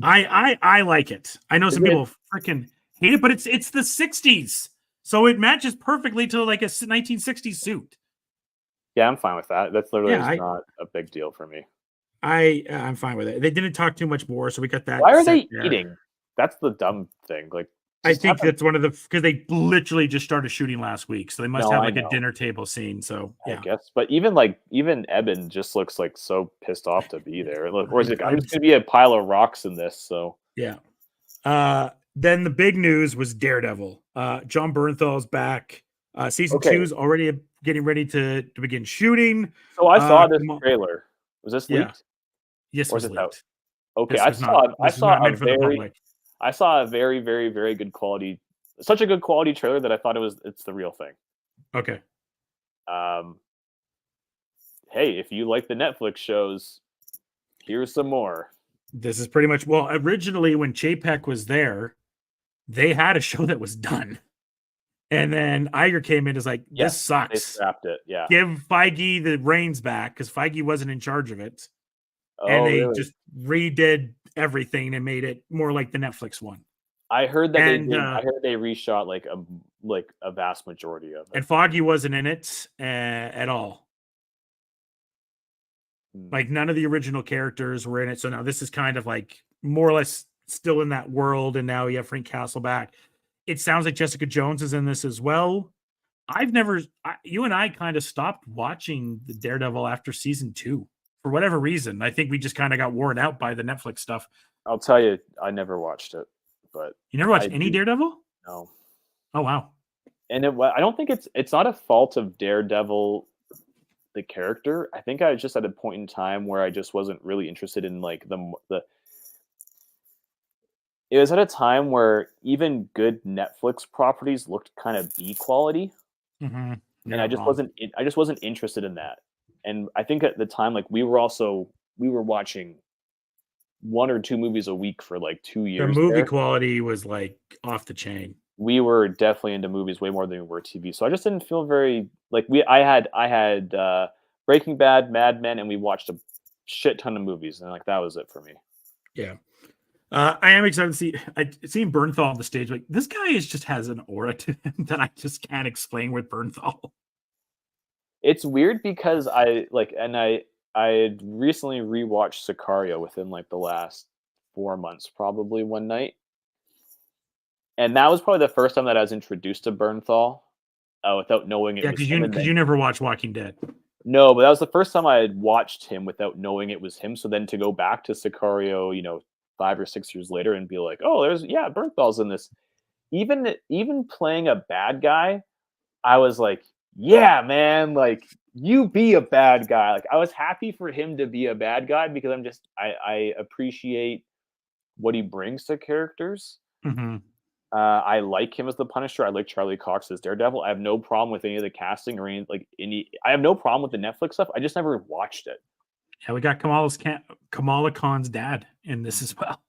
I like it. I know some people freaking hate it, but it's the 60s. So it matches perfectly to like a 1960s suit. Yeah, I'm fine with that. That's literally not a big deal for me. I'm fine with it. They didn't talk too much more, so we got that. Why are they eating? That's the dumb thing. Like, I think that's one of the because they literally just started shooting last week, so they must have like a dinner table scene. So yeah, I guess. But even Eben just looks like so pissed off to be there. Or is it? I'm just gonna be a pile of rocks in this. So yeah. Then the big news was Daredevil. John Bernthal's back. Season 2 is already getting ready to begin shooting. So I saw this trailer. Was this leaked? Yes, it was leaked. Out? Okay, I saw a very, very, very good quality, such a good quality trailer that I thought it's the real thing. Okay. Hey, if you like the Netflix shows, here's some more. This is pretty much, originally when Chapek was there, they had a show that was done. And then Iger came in as like, this sucks. They scrapped it, yeah. Give Feige the reins back because Feige wasn't in charge of it. And they just redid everything and made it more like the Netflix one. I heard that I heard they reshot like a vast majority of it. And Feige wasn't in it at all. Like none of the original characters were in it. So now this is kind of like more or less still in that world. And now you have Frank Castle back. It sounds like Jessica Jones is in this as well. You and I kind of stopped watching the Daredevil after season 2 for whatever reason. I think we just kind of got worn out by the Netflix stuff. I'll tell you, I never watched it, but you never watched any Daredevil? No. Oh wow. And I don't think it's not a fault of Daredevil, the character. I think I was just at a point in time where I just wasn't really interested in like the. It was at a time where even good Netflix properties looked kind of B quality, and I just wasn't interested in that. And I think at the time, like we were watching 1 or 2 movies a week for like 2 years. The movie quality was like off the chain. we were definitely into movies way more than we were TV. So I just didn't feel very like I had Breaking Bad, Mad Men, and we watched a shit ton of movies, and like that was it for me. Yeah. I am excited to see seeing Bernthal on the stage. Like this guy just has an aura to him that I just can't explain with Bernthal. It's weird because I had recently rewatched Sicario within like the last 4 months, probably one night, and that was probably the first time that I was introduced to Bernthal without knowing it Yeah, was because him. you never watched Walking Dead. No, but that was the first time I had watched him without knowing it was him. So then to go back to Sicario, 5 or 6 years later and be like, "Oh, Bernthal's in this." Even playing a bad guy, I was like, "Yeah, man, like you be a bad guy." Like I was happy for him to be a bad guy because I appreciate what he brings to characters. Mm-hmm. I like him as the Punisher. I like Charlie Cox as Daredevil. I have no problem with any of the casting or any. I have no problem with the Netflix stuff. I just never watched it. Yeah, we got Kamala Khan's dad in this as well.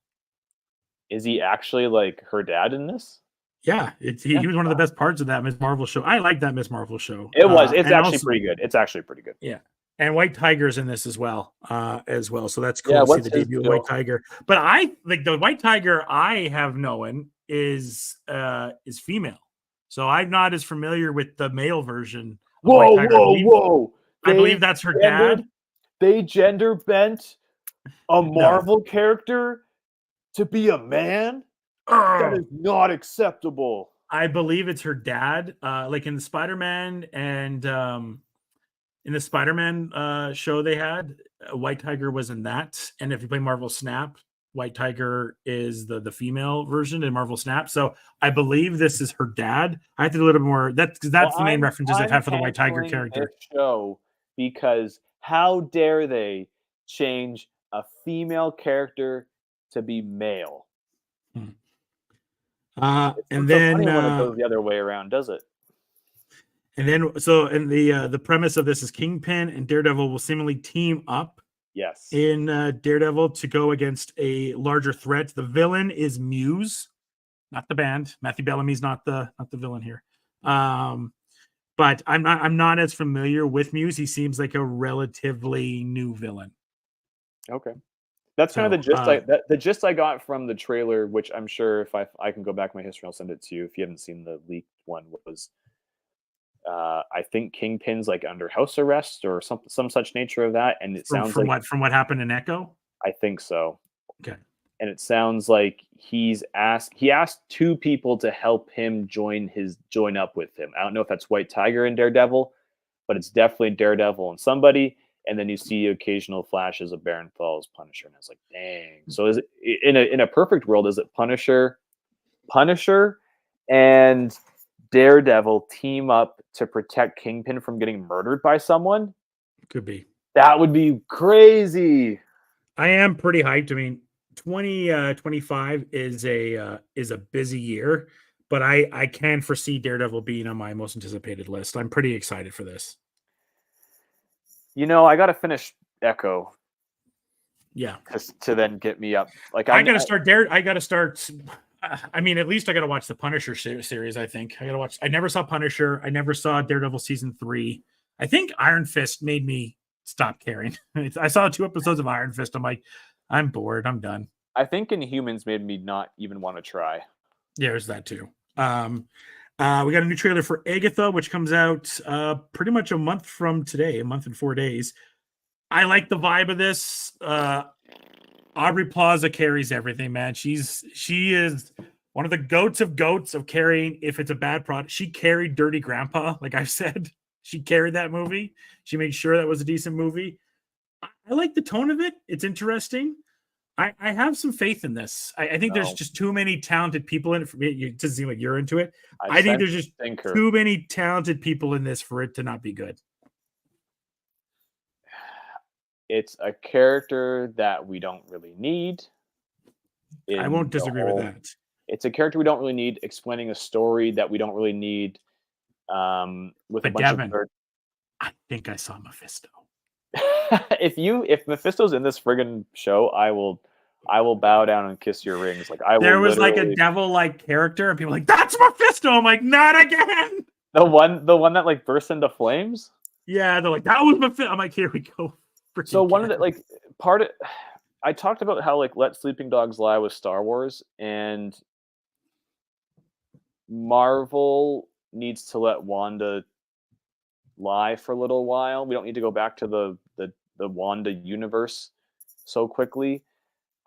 Is he actually like her dad in this? Yeah, he was one of the best parts of that Miss Marvel show. I like that Miss Marvel show. It was. It's and actually also, pretty good. It's actually pretty good. Yeah, and White Tiger's in this as well. So that's cool Yeah, to see what's the his debut of deal? White Tiger. But I like the White Tiger I have known is female, so I'm not as familiar with the male version of White Tiger. Whoa! I believe that's her dad. They gender bent a Marvel character to be a man. That is not acceptable. I believe it's her dad. Like in the Spider-Man and in the Spider-Man show they had, White Tiger was in that. And if you play Marvel Snap, White Tiger is the female version in Marvel Snap. So I believe this is her dad. I have to do a little bit more. That's the main references I've had for the White Tiger character. Show because how dare they change a female character to be male? And then funny when it goes the other way around, does it? And then, so in the premise of this is Kingpin and Daredevil will seemingly team up. Yes. In Daredevil to go against a larger threat. The villain is Muse, not the band. Matthew Bellamy's not the villain here. But I'm not as familiar with Muse. He seems like a relatively new villain. Okay. That's kind of the gist I got from the trailer, which I'm sure if I can go back in my history, I'll send it to you. If you haven't seen the leaked one, was I think Kingpin's like under house arrest or some such nature of that, and it sounds from what happened in Echo. I think so. Okay. And it sounds like he asked 2 people to help him join up with him. I don't know if that's White Tiger and Daredevil, but it's definitely Daredevil and somebody. And then you see occasional flashes of Bernthal's Punisher, and it's like, dang. So is it in a perfect world? Is it Punisher, and Daredevil team up to protect Kingpin from getting murdered by someone? Could be. That would be crazy. I am pretty hyped. I mean, 2025 is a busy year, but I can foresee Daredevil being on my most anticipated list. I'm pretty excited for this. I got to finish Echo. Yeah. To then get me up. Like I got to start. I mean, at least I got to watch the Punisher series. I think I got to watch. I never saw Punisher. I never saw Daredevil season 3. I think Iron Fist made me stop caring. I saw 2 episodes of Iron Fist. I'm like, I'm bored. I'm done. I think Inhumans made me not even want to try. Yeah, there's that too. We got a new trailer for Agatha, which comes out pretty much a month from today, a month and 4 days. I like the vibe of this. Aubrey Plaza carries everything, man. She is one of the goats of carrying. If it's a bad product, she carried Dirty Grandpa. Like I've said, she carried that movie. She made sure that was a decent movie. I like the tone of it. It's interesting. I have some faith in this. I think there's just too many talented people in it for me. It doesn't seem like you're into it. I think there's just too many talented people in this for it to not be good. It's a character that we don't really need. I won't disagree with that. It's a character we don't really need, explaining a story that we don't really need. With a bunch of I think I saw Mephisto. If Mephisto's in this friggin' show, I will I will bow down and kiss your rings. Like I There will was like a literally devil-like character, and people were like, that's Mephisto. I'm like, not again. the one that like bursts into flames. Yeah, they're like, that was Mephisto. I'm like, here we go. So Freaking one of the cat. like part of I talked about how like Let Sleeping Dogs Lie with Star Wars, and Marvel needs to let Wanda lie for a little while. We don't need to go back to the Wanda universe so quickly.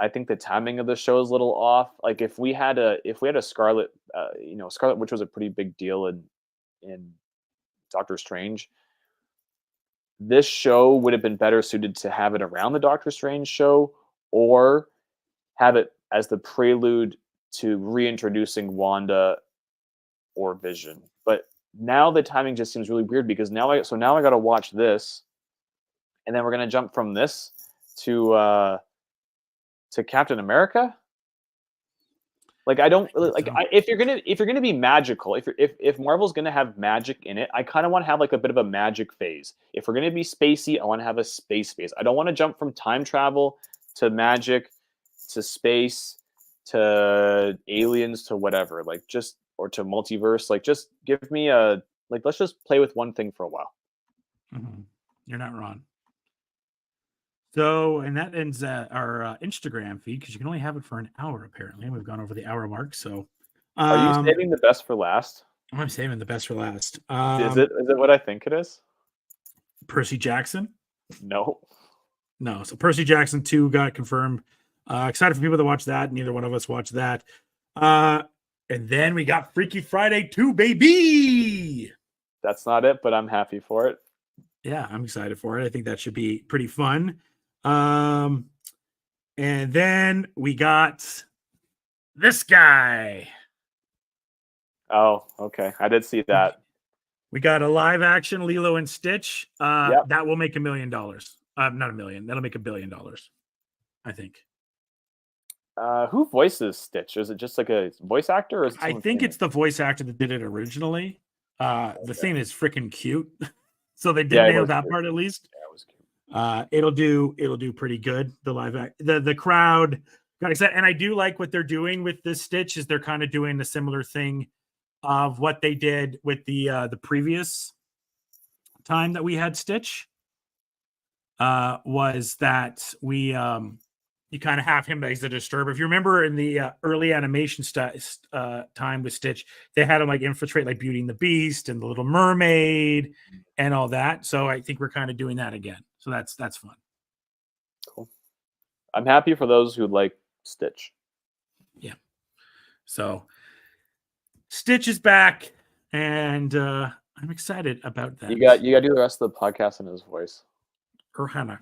I think the timing of the show is a little off. Like if we had a Scarlet, Scarlet Witch was a pretty big deal in Doctor Strange. This show would have been better suited to have it around the Doctor Strange show, or have it as the prelude to reintroducing Wanda or Vision. But now the timing just seems really weird because now I got to watch this, and then we're gonna jump from this to Captain America. Like I don't like So. if you're gonna be magical, if Marvel's gonna have magic in it, I kind of want to have like a bit of a magic phase. If we're gonna be spacey, I want to have a space phase. I don't want to jump from time travel to magic to space to aliens to whatever. Like just or to multiverse. Like just give me a like. Let's just play with one thing for a while. Mm-hmm. You're not wrong. So, and that ends our Instagram feed because you can only have it for an hour, apparently. We've gone over the hour mark. So, Are you saving the best for last? I'm saving the best for last. Is it what I think it is? Percy Jackson? No. No. So, Percy Jackson 2 got confirmed. Excited for people to watch that. Neither one of us watched that. And then we got Freaky Friday 2, baby. That's not it, but I'm happy for it. Yeah, I'm excited for it. I think that should be pretty fun. And then we got this guy. Oh, okay. I did see that. We got a live action Lilo and Stitch. Yep. That will make $1 million. Not $1 million. That'll make $1 billion, I think. Who voices Stitch? Is it just like a voice actor? Or is it I think it's the voice actor that did it originally. The thing is freaking cute. So they did nail that cute. part at least. Yeah, it was cute. It'll do pretty good. The live the crowd got excited, and I do like what they're doing with this Stitch. Is they're kind of doing a similar thing of what they did with the previous time that we had Stitch. Was that we you kind of have him as a disturber. If you remember in the early animation time with Stitch, they had him like infiltrate like Beauty and the Beast and the Little Mermaid and all that. So I think we're kind of doing that again. So that's fun. Cool. I'm happy for those who like Stitch. Yeah. So Stitch is back, and I'm excited about that. You got to do the rest of the podcast in his voice. Hannah.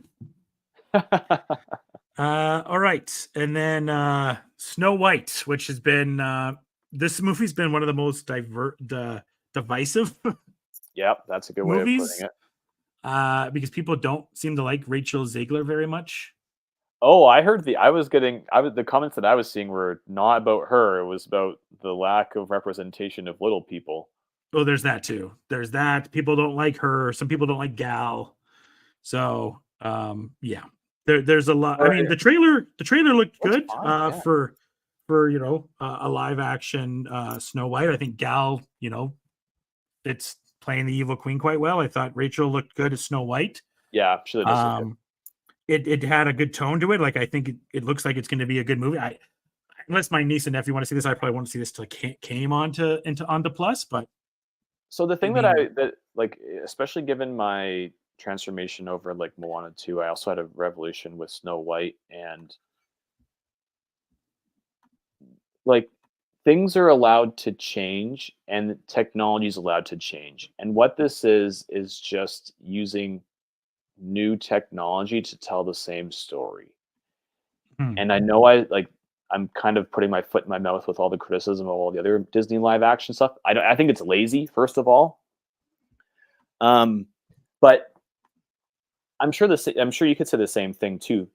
All right, and then Snow White, which has been this movie's been one of the most divisive. Yep, that's a good way of putting it. Because people don't seem to like Rachel Zegler very much. Oh, I heard the comments that I was seeing were not about her. It was about the lack of representation of little people. Oh, there's that too. There's that. People don't like her. Some people don't like Gal. So, yeah. There's a lot. I mean, the trailer looked good for a live action Snow White. I think Gal, it's playing the evil queen quite well. I thought Rachel looked good as Snow White. Yeah, she does. It had a good tone to it. Like I think it looks like it's going to be a good movie. Unless my niece and nephew want to see this, I probably want to see this till it came onto Plus. But so the thing that like, especially given my transformation over like Moana 2, I also had a revolution with Snow White, and like things are allowed to change and technology is allowed to change. And what this is just using new technology to tell the same story. And I know I'm kind of putting my foot in my mouth with all the criticism of all the other Disney live action stuff. I think it's lazy, first of all. But I'm sure you could say the same thing too.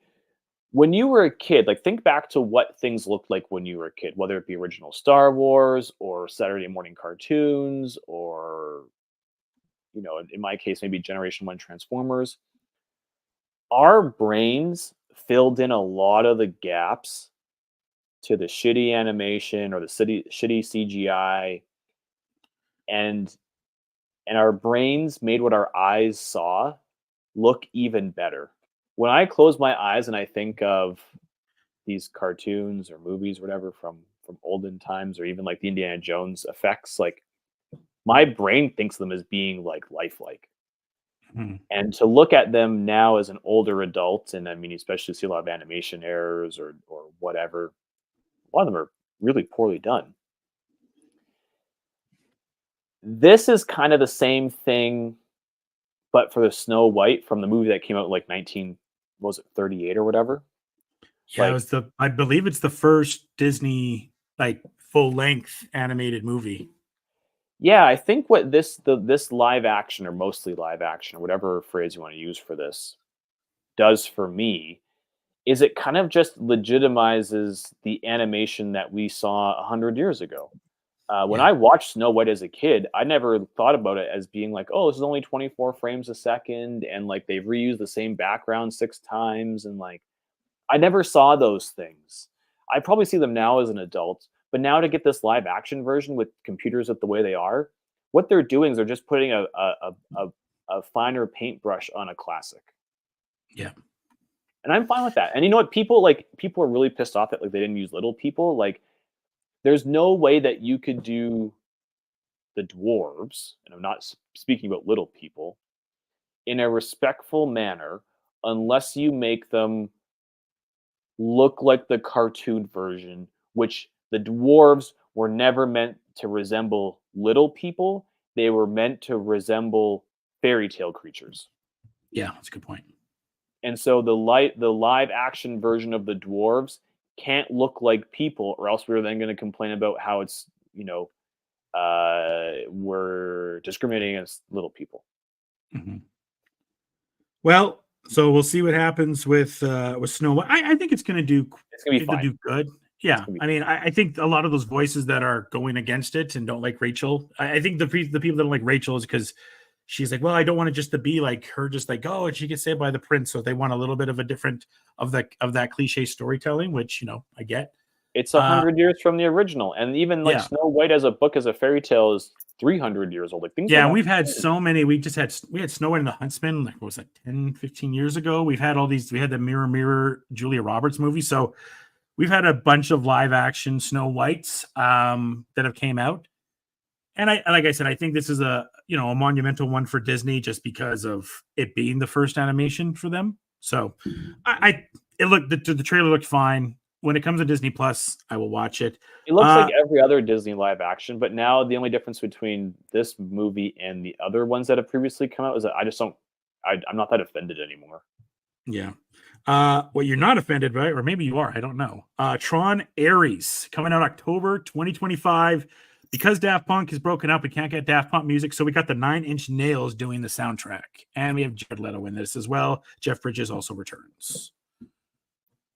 When you were a kid, like think back to what things looked like when you were a kid, whether it be original Star Wars or Saturday morning cartoons, or in my case, maybe Generation 1 Transformers. Our brains filled in a lot of the gaps to the shitty animation or the shitty CGI, and our brains made what our eyes saw look even better. When I close my eyes and I think of these cartoons or movies or whatever from olden times, or even like the Indiana Jones effects, like my brain thinks of them as being like lifelike. And to look at them now as an older adult, and I mean, especially see a lot of animation errors or whatever, a lot of them are really poorly done. This is kind of the same thing, but for the Snow White from the movie that came out like 38 or whatever. Yeah, Like, it was I believe it's the first Disney like full length animated movie. yeah, I think what this live action, or mostly live action, or whatever phrase you want to use for this, does for me is it kind of just legitimizes the animation that we saw 100 years ago. When Yeah. I watched Snow White as a kid, I never thought about it as being like, oh, this is only 24 frames a second, and like they've reused the same background 6 times, and like I never saw those things. I probably see them now as an adult, but now to get this live action version with computers the way they are, what they're doing is they're just putting a finer paintbrush on a classic. Yeah. And I'm fine with that. And you know what? People are really pissed off that like they didn't use little people. Like, there's no way that you could do the dwarves, and I'm not speaking about little people, in a respectful manner unless you make them look like the cartoon version, which the dwarves were never meant to resemble little people. They were meant to resemble fairy tale creatures. Yeah, that's a good point. And so the live action version of the dwarves can't look like people, or else we're then going to complain about how it's, we're discriminating against little people. Mm-hmm. Well, so we'll see what happens with Snow White. I think it's going to do. It's going to be fine. Do good. Yeah, I mean, I think a lot of those voices that are going against it and don't like Rachel. I think the people that don't like Rachel is because she's like, well, I don't want it just to be like her, just like, oh, and she gets saved by the prince. So they want a little bit of a different of that cliche storytelling, which I get. It's 100 years from the original, and even like Snow White as a book, as a fairy tale, is 300 years old. Like, things. Yeah, we've had so many. We had Snow White and the Huntsman, like what was that, 10, 15 years ago. We've had all these. We had the Mirror Mirror Julia Roberts movie. So we've had a bunch of live action Snow Whites that have came out. And like I said, I think this is a monumental one for Disney just because of it being the first animation for them. So the trailer looked fine. When it comes to Disney Plus, I will watch it. It looks like every other Disney live action, but now the only difference between this movie and the other ones that have previously come out is that I'm not that offended anymore. Yeah. Well, you're not offended, right? Or maybe you are. I don't know. Tron Ares coming out October 2025. Because Daft Punk is broken up, we can't get Daft Punk music, so we got the 9 Inch Nails doing the soundtrack, and we have Jared Leto in this as well. Jeff Bridges also returns.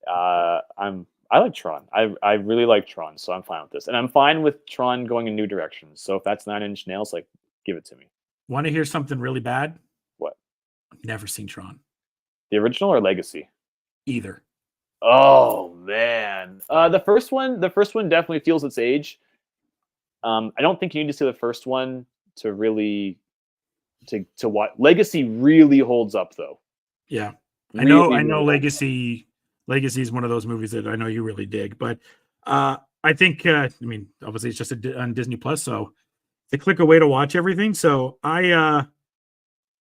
I like Tron. I really like Tron, so I'm fine with this, and I'm fine with Tron going in new directions. So if that's 9 Inch Nails, like, give it to me. Want to hear something really bad? What? I've never seen Tron. The original or Legacy? Either. Oh man, the first one definitely feels its age. I don't think you need to see the first one to really to watch. Legacy really holds up, though. Yeah, really, I know. Legacy is one of those movies that I know you really dig, but I think I mean, obviously it's just on Disney Plus, so they click away to watch everything. So I'm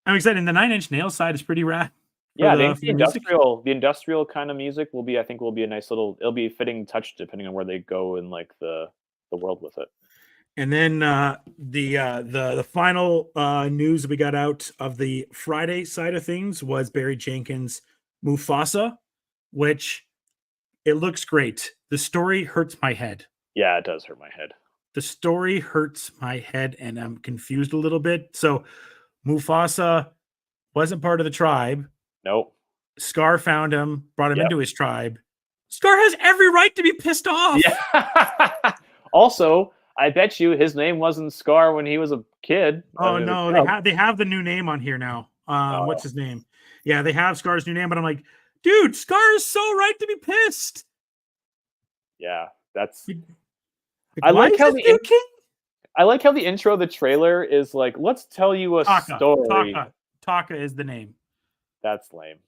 excited. And the 9 Inch Nails side is pretty rad. Yeah, the industrial kind of music will be a nice little. It'll be a fitting touch depending on where they go in like the world with it. And then the final news we got out of the Friday side of things was Barry Jenkins' Mufasa, which it looks great. The story hurts my head. Yeah, it does hurt my head. The story hurts my head, and I'm confused a little bit. So Mufasa wasn't part of the tribe. Nope. Scar found him, brought him into his tribe. Scar has every right to be pissed off. Yeah. Also, I bet you his name wasn't Scar when he was a kid. Oh no, they have the new name on here now. What's his name? Yeah, they have Scar's new name, but I'm like, Dude, Scar is so right to be pissed. Yeah, that's. Like, I why like is how this the dude king? I like how the intro of the trailer is like, let's tell you a story. Taka is the name. That's lame.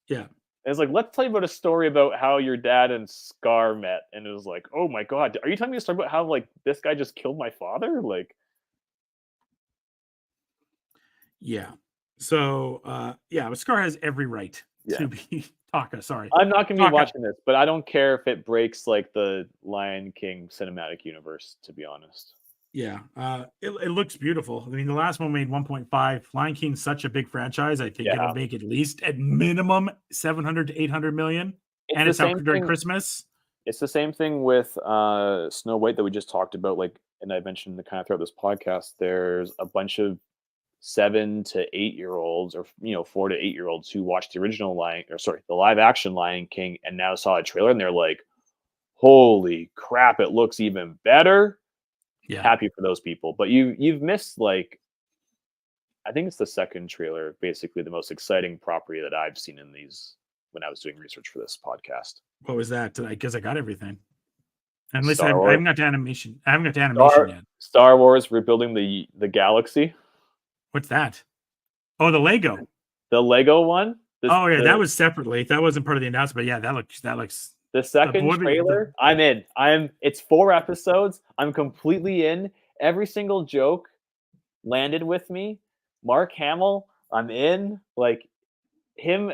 Yeah. It's like, let's tell you about a story about how your dad and Scar met, and it was like, oh my god, are you telling me a story about how like this guy just killed my father? Like, Yeah. So but Scar has every right to be Taka. Sorry. I'm not gonna be Taka. watching this, but I don't care if it breaks like the Lion King cinematic universe, to be honest. Yeah. It looks beautiful. I mean, the last one made 1.5. Lion King's such a big franchise. I think Yeah. it'll make at least at minimum 700 to 800 million. It's And the it's out same during thing. Christmas. It's the same thing with Snow White that we just talked about, like, and I mentioned the kind of throughout this podcast. There's a bunch of 7 to 8-year-olds, or 4 to 8-year-olds who watched the original the live action Lion King, and now saw a trailer and they're like, "Holy crap! It looks even better." Yeah. Happy for those people, but you've missed, like, I think it's the second trailer, basically the most exciting property that I've seen in these when I was doing research for this podcast. What was that? I guess I got everything. And listen, Star I Wars. haven't got to animation. I haven't got to animation yet. Star Wars Rebuilding the Galaxy. What's that? Oh, the Lego. The Lego one. That was separately. That wasn't part of the announcement. Yeah, that looks. The second trailer. I'm in. It's 4 episodes. I'm completely in. Every single joke landed with me. Mark Hamill. I'm in. Like him.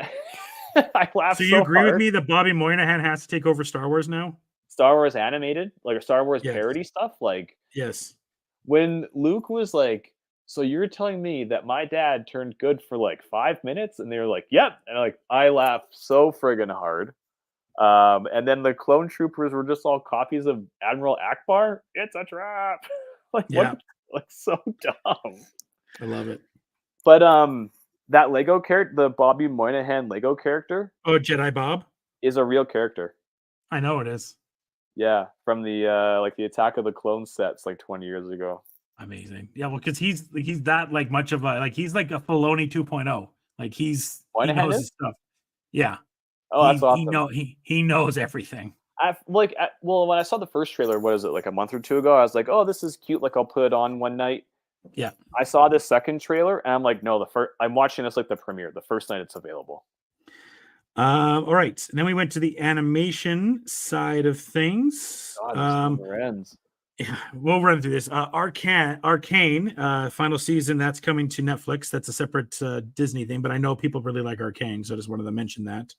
I laughed. So you agree with me that Bobby Moynihan has to take over Star Wars now? Star Wars animated, like, Star Wars parody stuff, like, yes. When Luke was like, "So you're telling me that my dad turned good for like 5 minutes?" And they were like, "Yep," and like I laughed so friggin' hard. And then the clone troopers were just all copies of Admiral Akbar. It's a trap. What? Like, so dumb. I love it. But that Lego character, the Bobby Moynihan Lego character. Oh, Jedi Bob is a real character. I know it is. Yeah, from the like the Attack of the Clones sets like 20 years ago. Amazing. Yeah, well, because he's that like much of a he's like a Filoni 2.0. Like he knows his stuff. Yeah. Oh, that's awesome. He knows everything. Well, when I saw the first trailer, what is it, like a month or two ago? I was like, "Oh, this is cute. Like, I'll put it on one night." Yeah. I saw this second trailer, and I'm like, "No, I'm watching this like the premiere, the first night it's available." All right. And then we went to the animation side of things. God, this never ends. Yeah, we'll run through this. Arcane, final season that's coming to Netflix. That's a separate Disney thing, but I know people really like Arcane, so I just wanted to mention that.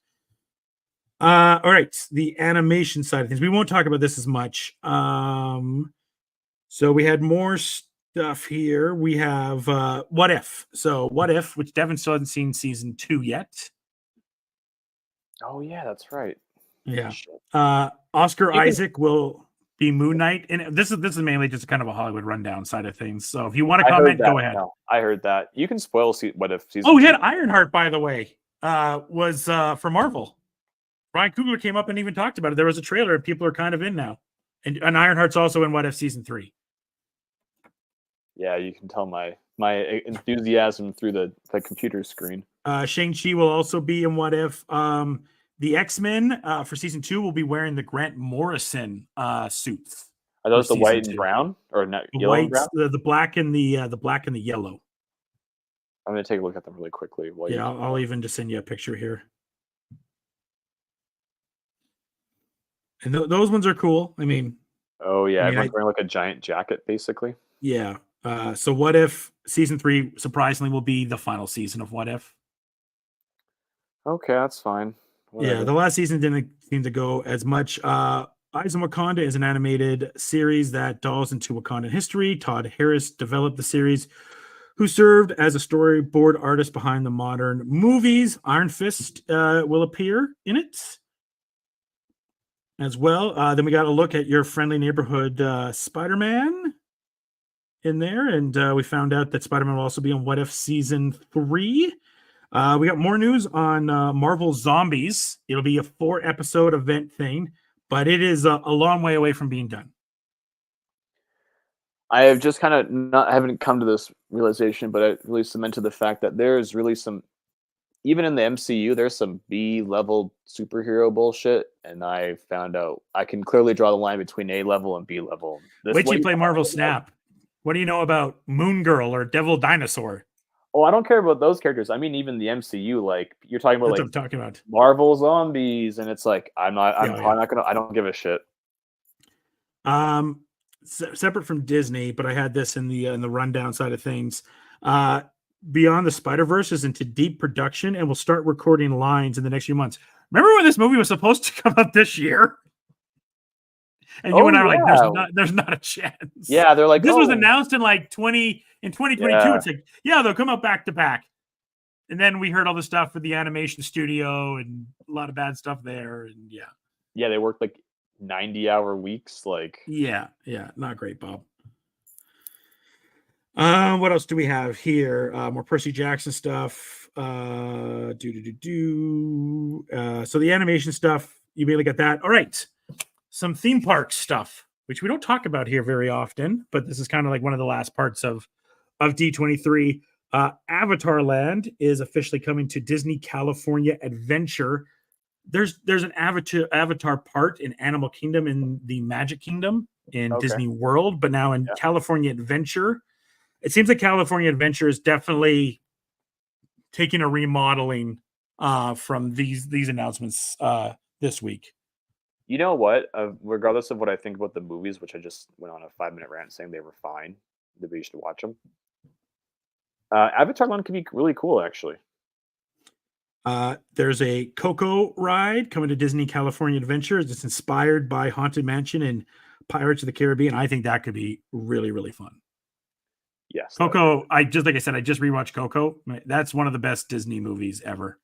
All right, the animation side of things. We won't talk about this as much. So we had more stuff here. We have What If. So What If, which Devin still hasn't seen season 2 yet. Oh yeah, that's right. Yeah. Oscar Isaac will be Moon Knight, and this is mainly just kind of a Hollywood rundown side of things. So if you want to comment, go ahead. No, I heard that. You can spoil What If season. Oh, we had Ironheart, by the way. Was for Marvel. Ryan Coogler came up and even talked about it. There was a trailer, and people are kind of in now. And Ironheart's also in What If season 3. Yeah, you can tell my enthusiasm through the computer screen. Shang-Chi will also be in What If. The X-Men for season 2 will be wearing the Grant Morrison suits. Are those the white and brown, or not yellow and brown? The black and the black and the yellow. I'm gonna take a look at them really quickly. I'll even just send you a picture here. And those ones are cool. I mean, oh yeah, everyone's wearing like a giant jacket, basically. Yeah. So What If season 3 surprisingly will be the final season of What If. Okay, that's fine. Whatever. Yeah, the last season didn't seem to go as much. Eyes on Wakanda is an animated series that delves into Wakandan history. Todd Harris developed the series, who served as a storyboard artist behind the modern movies. Iron Fist will appear in it as well. Then we got a look at your friendly neighborhood Spider-Man in there, and we found out that Spider-Man will also be on What If season 3. We got more news on Marvel Zombies. It'll be a 4-episode event thing, but it is a long way away from being done. I have just kind of haven't come to this realization, but it really cemented the fact that there is really some, even in the MCU, there's some B-level superhero bullshit, and I found out I can clearly draw the line between A-level and B-level. Wait till you play Marvel Snap. What do you know about Moon Girl or Devil Dinosaur? Oh, I don't care about those characters. I mean, even the MCU, like you're talking about, That's like what I'm talking about. Marvel zombies, and it's like I'm probably yeah. not gonna. I don't give a shit. Separate from Disney, but I had this in the rundown side of things. Beyond the Spider-Verse is into deep production and will start recording lines in the next few months. Remember when this movie was supposed to come out this year? And you and I were like, there's not a chance. Yeah, they're like, this was announced in like 2022. Yeah. It's like, yeah, they'll come out back to back. And then we heard all the stuff with the animation studio and a lot of bad stuff there. And yeah, they worked like 90-hour weeks. Like, yeah, not great, Bob. What else do we have here? More Percy Jackson stuff. So the animation stuff, you really got that. All right. Some theme park stuff, which we don't talk about here very often, but this is kind of like one of the last parts of D23. Avatar Land is officially coming to Disney California Adventure. There's an Avatar part in Animal Kingdom in the Magic Kingdom in Disney World, but now in California Adventure. It seems like California Adventure is definitely taking a remodeling from these announcements this week. You know what? Regardless of what I think about the movies, which I just went on a 5-minute rant saying they were fine, that we should watch them. Avatar Land could be really cool, actually. There's a Coco ride coming to Disney California Adventure. It's inspired by Haunted Mansion and Pirates of the Caribbean. I think that could be really, really fun. Yes. Coco, I just rewatched Coco. That's one of the best Disney movies ever.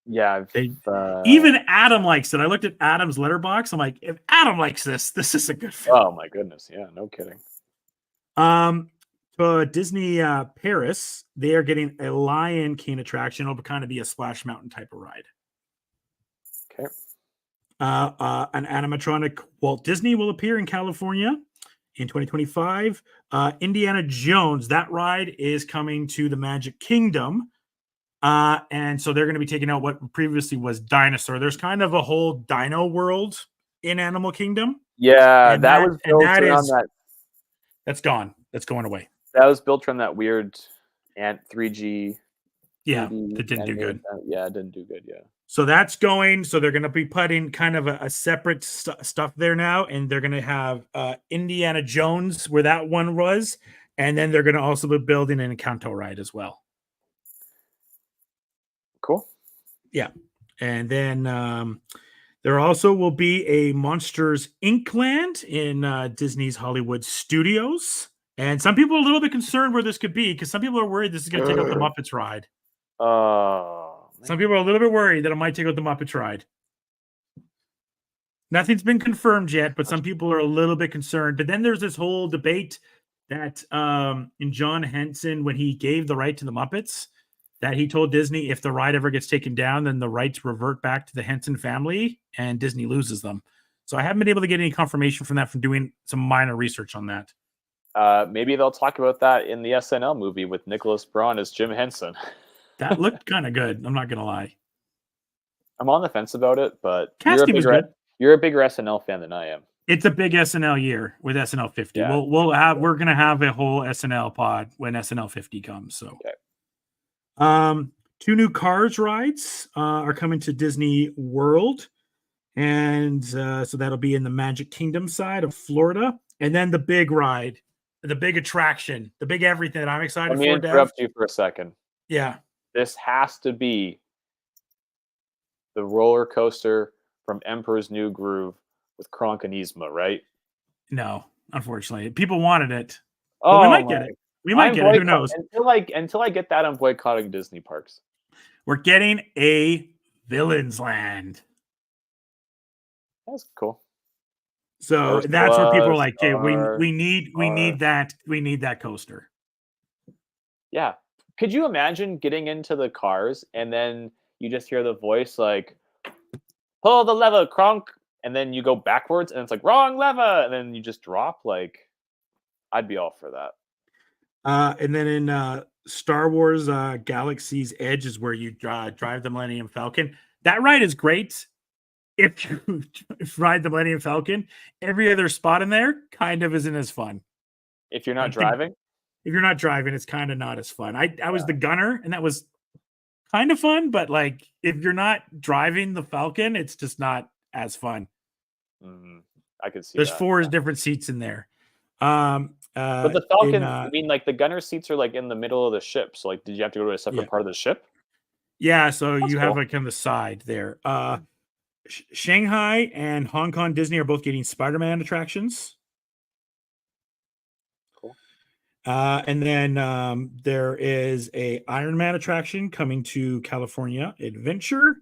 Yeah. Even Adam likes it. I looked at Adam's letterbox. I'm like, if Adam likes this is a good film. Oh my goodness. Yeah, no kidding. So Disney Paris, they are getting a Lion King attraction. It'll kind of be a Splash Mountain type of ride. Okay. An animatronic Walt Disney will appear in California in 2025. Indiana Jones, that ride is coming to the Magic Kingdom. And so they're going to be taking out what previously was Dinosaur. There's kind of a whole dino world in Animal Kingdom. Yeah, and that was built around that. That's gone. That's going away. That was built from that weird Ant 3G. Yeah, that didn't do good. Yeah, it didn't do good. Yeah. So that's going. So they're going to be putting kind of a separate stuff there now, and they're going to have Indiana Jones where that one was, and then they're going to also be building an Encanto ride as well. Cool. Yeah, and then there also will be a Monsters Inc. land in Disney's Hollywood Studios. And some people are a little bit concerned where this could be because some people are worried this is going to take out the Muppets ride. Some people are a little bit worried that it might take out the Muppets ride. Nothing's been confirmed yet, but some people are a little bit concerned. But then there's this whole debate that in John Henson, when he gave the right to the Muppets, that he told Disney if the ride ever gets taken down, then the rights revert back to the Henson family and Disney loses them. So I haven't been able to get any confirmation from that from doing some minor research on that. Maybe they'll talk about that in the SNL movie with Nicholas Braun as Jim Henson. That looked kind of good. I'm not going to lie. I'm on the fence about it, but casting was good. You're a bigger SNL fan than I am. It's a big SNL year with SNL 50. Yeah. We're going to have a whole SNL pod when SNL 50 comes. So, okay. 2 new Cars rides are coming to Disney World. And so that'll be in the Magic Kingdom side of Florida. And then the big ride, the big attraction, the big everything that I'm excited for. Let me interrupt you for a second. Yeah. This has to be the roller coaster from Emperor's New Groove with Kronk and Yzma, right? No, unfortunately. People wanted it. Oh, we might get it. We might get it. Who knows? Until I get that, I'm boycotting Disney parks. We're getting a Villains Land. That's cool. So that's where people are like, "Okay, we need that coaster." Yeah. Could you imagine getting into the cars and then you just hear the voice like, "Pull the lever, Kronk," and then you go backwards and it's like, "Wrong lever," and then you just drop? Like, I'd be all for that. And then in Star Wars Galaxy's Edge is where you drive the Millennium Falcon. That ride is great. If you ride the Millennium Falcon, every other spot in there kind of isn't as fun. If you're not Like driving? If you're not driving, it's kind of not as fun. I was the gunner, and that was kind of fun, but like if you're not driving the Falcon, it's just not as fun. I could see There's that. 4 different seats in there. But the Falcon, I mean, like the gunner seats are like in the middle of the ship. So, like, did you have to go to a separate part of the ship? Yeah, so That's you have cool. like on the side there. Shanghai and Hong Kong Disney are both getting Spider-Man attractions. Cool. And then there is a Iron Man attraction coming to California Adventure.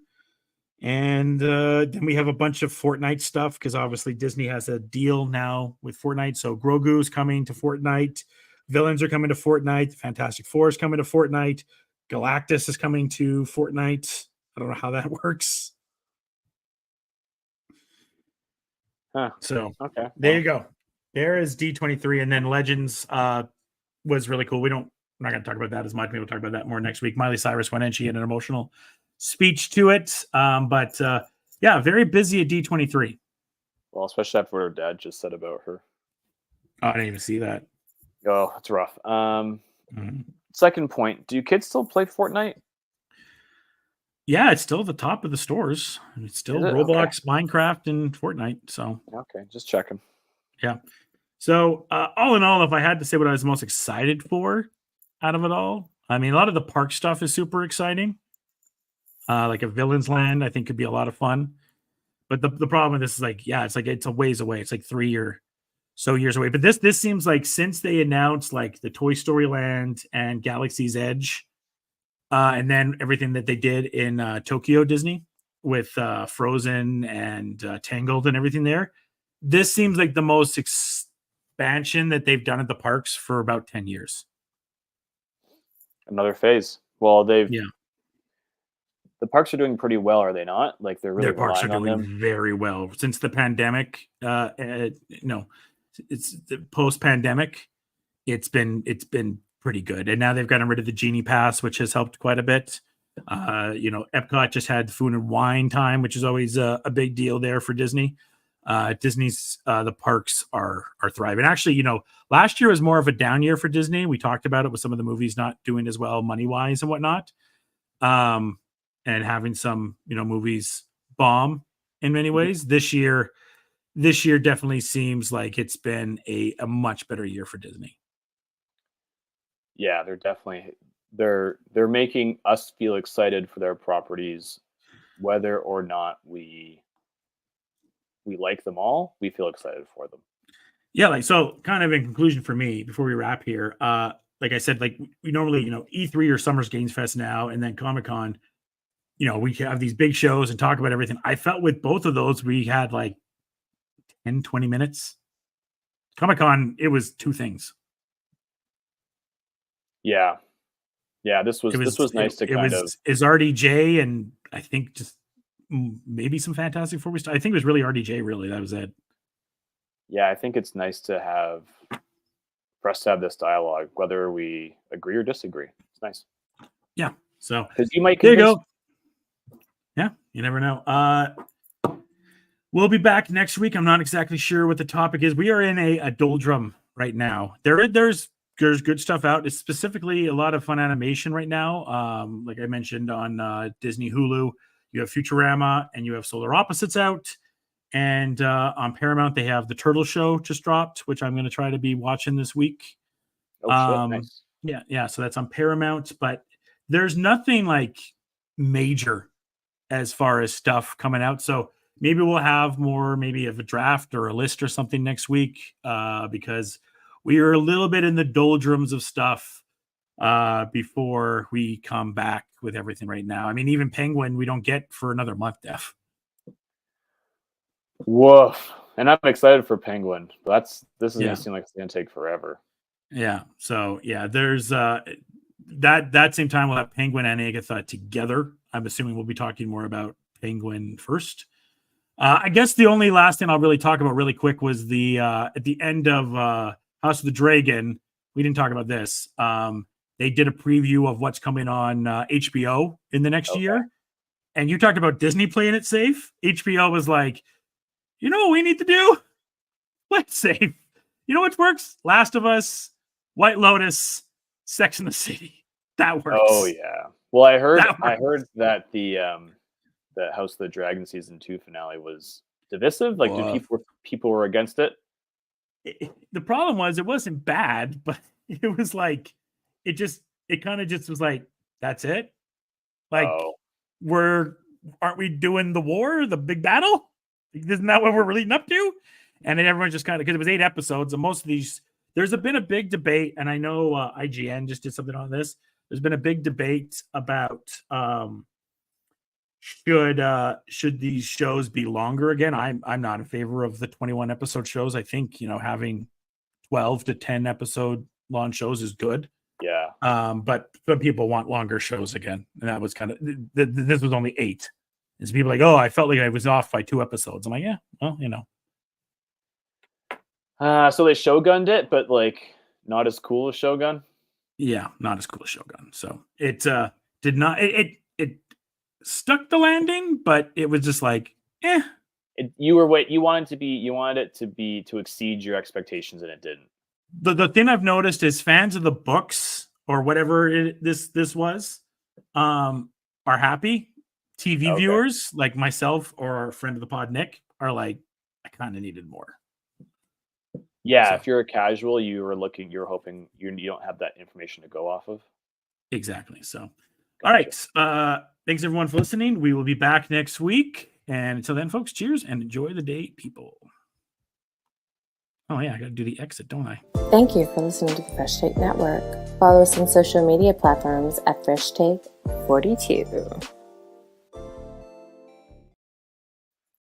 And then we have a bunch of Fortnite stuff because obviously Disney has a deal now with Fortnite. So Grogu's coming to Fortnite. Villains are coming to Fortnite. Fantastic Four is coming to Fortnite. Galactus is coming to Fortnite. I don't know how that works. Huh. So okay, there you go. There is D23, and then Legends was really cool. We're not going to talk about that as much. Maybe we'll talk about that more next week. Miley Cyrus went in; she had an emotional speech to it. But yeah, very busy at D23. Well, especially after what her dad just said about her. Oh, I didn't even see that. Oh, that's rough. Second point: do kids still play Fortnite? Yeah, it's still at the top of the stores. It's still Roblox, Minecraft, and Fortnite. So okay, just checking. Yeah. So all in all, if I had to say what I was most excited for out of it all, I mean, a lot of the park stuff is super exciting. Like a Villains Land, I think could be a lot of fun. But the problem with this is like, yeah, it's a ways away. It's like 3 or so years away. But this seems like since they announced like the Toy Story Land and Galaxy's Edge, and then everything that they did in Tokyo Disney with Frozen and Tangled and everything there, this seems like the most expansion that they've done at the parks for about 10 years. Another phase. Well, the parks are doing pretty well, are they not? Like they're really Their parks are relying on doing them. very well since the pandemic. It's the post-pandemic. It's been pretty good, and now they've gotten rid of the Genie Pass, which has helped quite a bit. Epcot just had food and wine time, which is always a big deal there for Disney. Disney's the parks are thriving. Actually, last year was more of a down year for Disney. We talked about it with some of the movies not doing as well money wise and whatnot, and having some movies bomb in many ways. This year definitely seems like it's been a much better year for Disney. Yeah, they're making us feel excited for their properties, whether or not we like them all. We feel excited for them. Yeah, so kind of in conclusion for me before we wrap here, like I said, like we normally E3 or Summer's Games Fest now, and then Comic-Con, we have these big shows and talk about everything. I felt with both of those we had like 10-20 minutes. Comic-Con, it was 2 things. Yeah, this was nice to kind of is RDJ and I think just maybe some Fantastic Four stuff. I think it was really RDJ. Really, that was it. Yeah, I think it's nice for us to have this dialogue, whether we agree or disagree. It's nice. Yeah. So because you might there you go. Yeah, you never know. We'll be back next week. I'm not exactly sure what the topic is. We are in a doldrum right now. There's good stuff out. It's specifically a lot of fun animation right now. Like I mentioned on Disney Hulu, you have Futurama and you have Solar Opposites out. And on Paramount, they have The Turtle Show just dropped, which I'm going to try to be watching this week. Oh, shit, nice. Yeah. So that's on Paramount, but there's nothing like major as far as stuff coming out. So maybe we'll have more, maybe of a draft or a list or something next week because we are a little bit in the doldrums of stuff before we come back with everything right now. I mean, even Penguin, we don't get for another month, Def. Woof. And I'm excited for Penguin. This is going to seem like it's going to take forever. Yeah. So, yeah, there's that same time we'll have Penguin and Agatha together. I'm assuming we'll be talking more about Penguin first. I guess the only last thing I'll really talk about really quick was at the end of House of the Dragon. We didn't talk about this. They they did a preview of what's coming on HBO in the next year. And you talked about Disney playing it safe. HBO was like, you know what we need to do? Play it safe. You know what works? Last of Us, White Lotus, Sex and the City. That works. Oh yeah. Well, I heard that the House of the Dragon season 2 finale was divisive. Like, people were against it. The problem was it wasn't bad, but it was like it kind of just was like, that's it. Like, aren't we doing the war, the big battle? Isn't that what we're leading up to? And then everyone just kind of, because it was 8 episodes, and most of these, there's been a big debate, and I know IGN just did something on this. There's been a big debate about should these shows be longer again. I'm not in favor of the 21 episode shows. I think, having 12 to 10 episode long shows is good. Yeah. But some people want longer shows again, and that was kind of this was only 8. And so people are like, oh, I felt like I was off by 2 episodes. I'm like, yeah, well, So they Shogunned it, but like not as cool as Shogun. Yeah, not as cool as Shogun. So it did not. It stuck the landing, but it was just like, eh. You wanted it to exceed your expectations, and it didn't. The thing I've noticed is fans of the books or whatever this was are happy. TV viewers like myself or our friend of the pod, Nick, are like, I kind of needed more. Yeah, so, if you're a casual, you're hoping you don't have that information to go off of. Exactly. So, all right. Thanks everyone for listening. We will be back next week. And until then, folks, cheers and enjoy the day, people. Oh, yeah, I got to do the exit, don't I? Thank you for listening to the Fresh Take Network. Follow us on social media platforms at Fresh Take 42.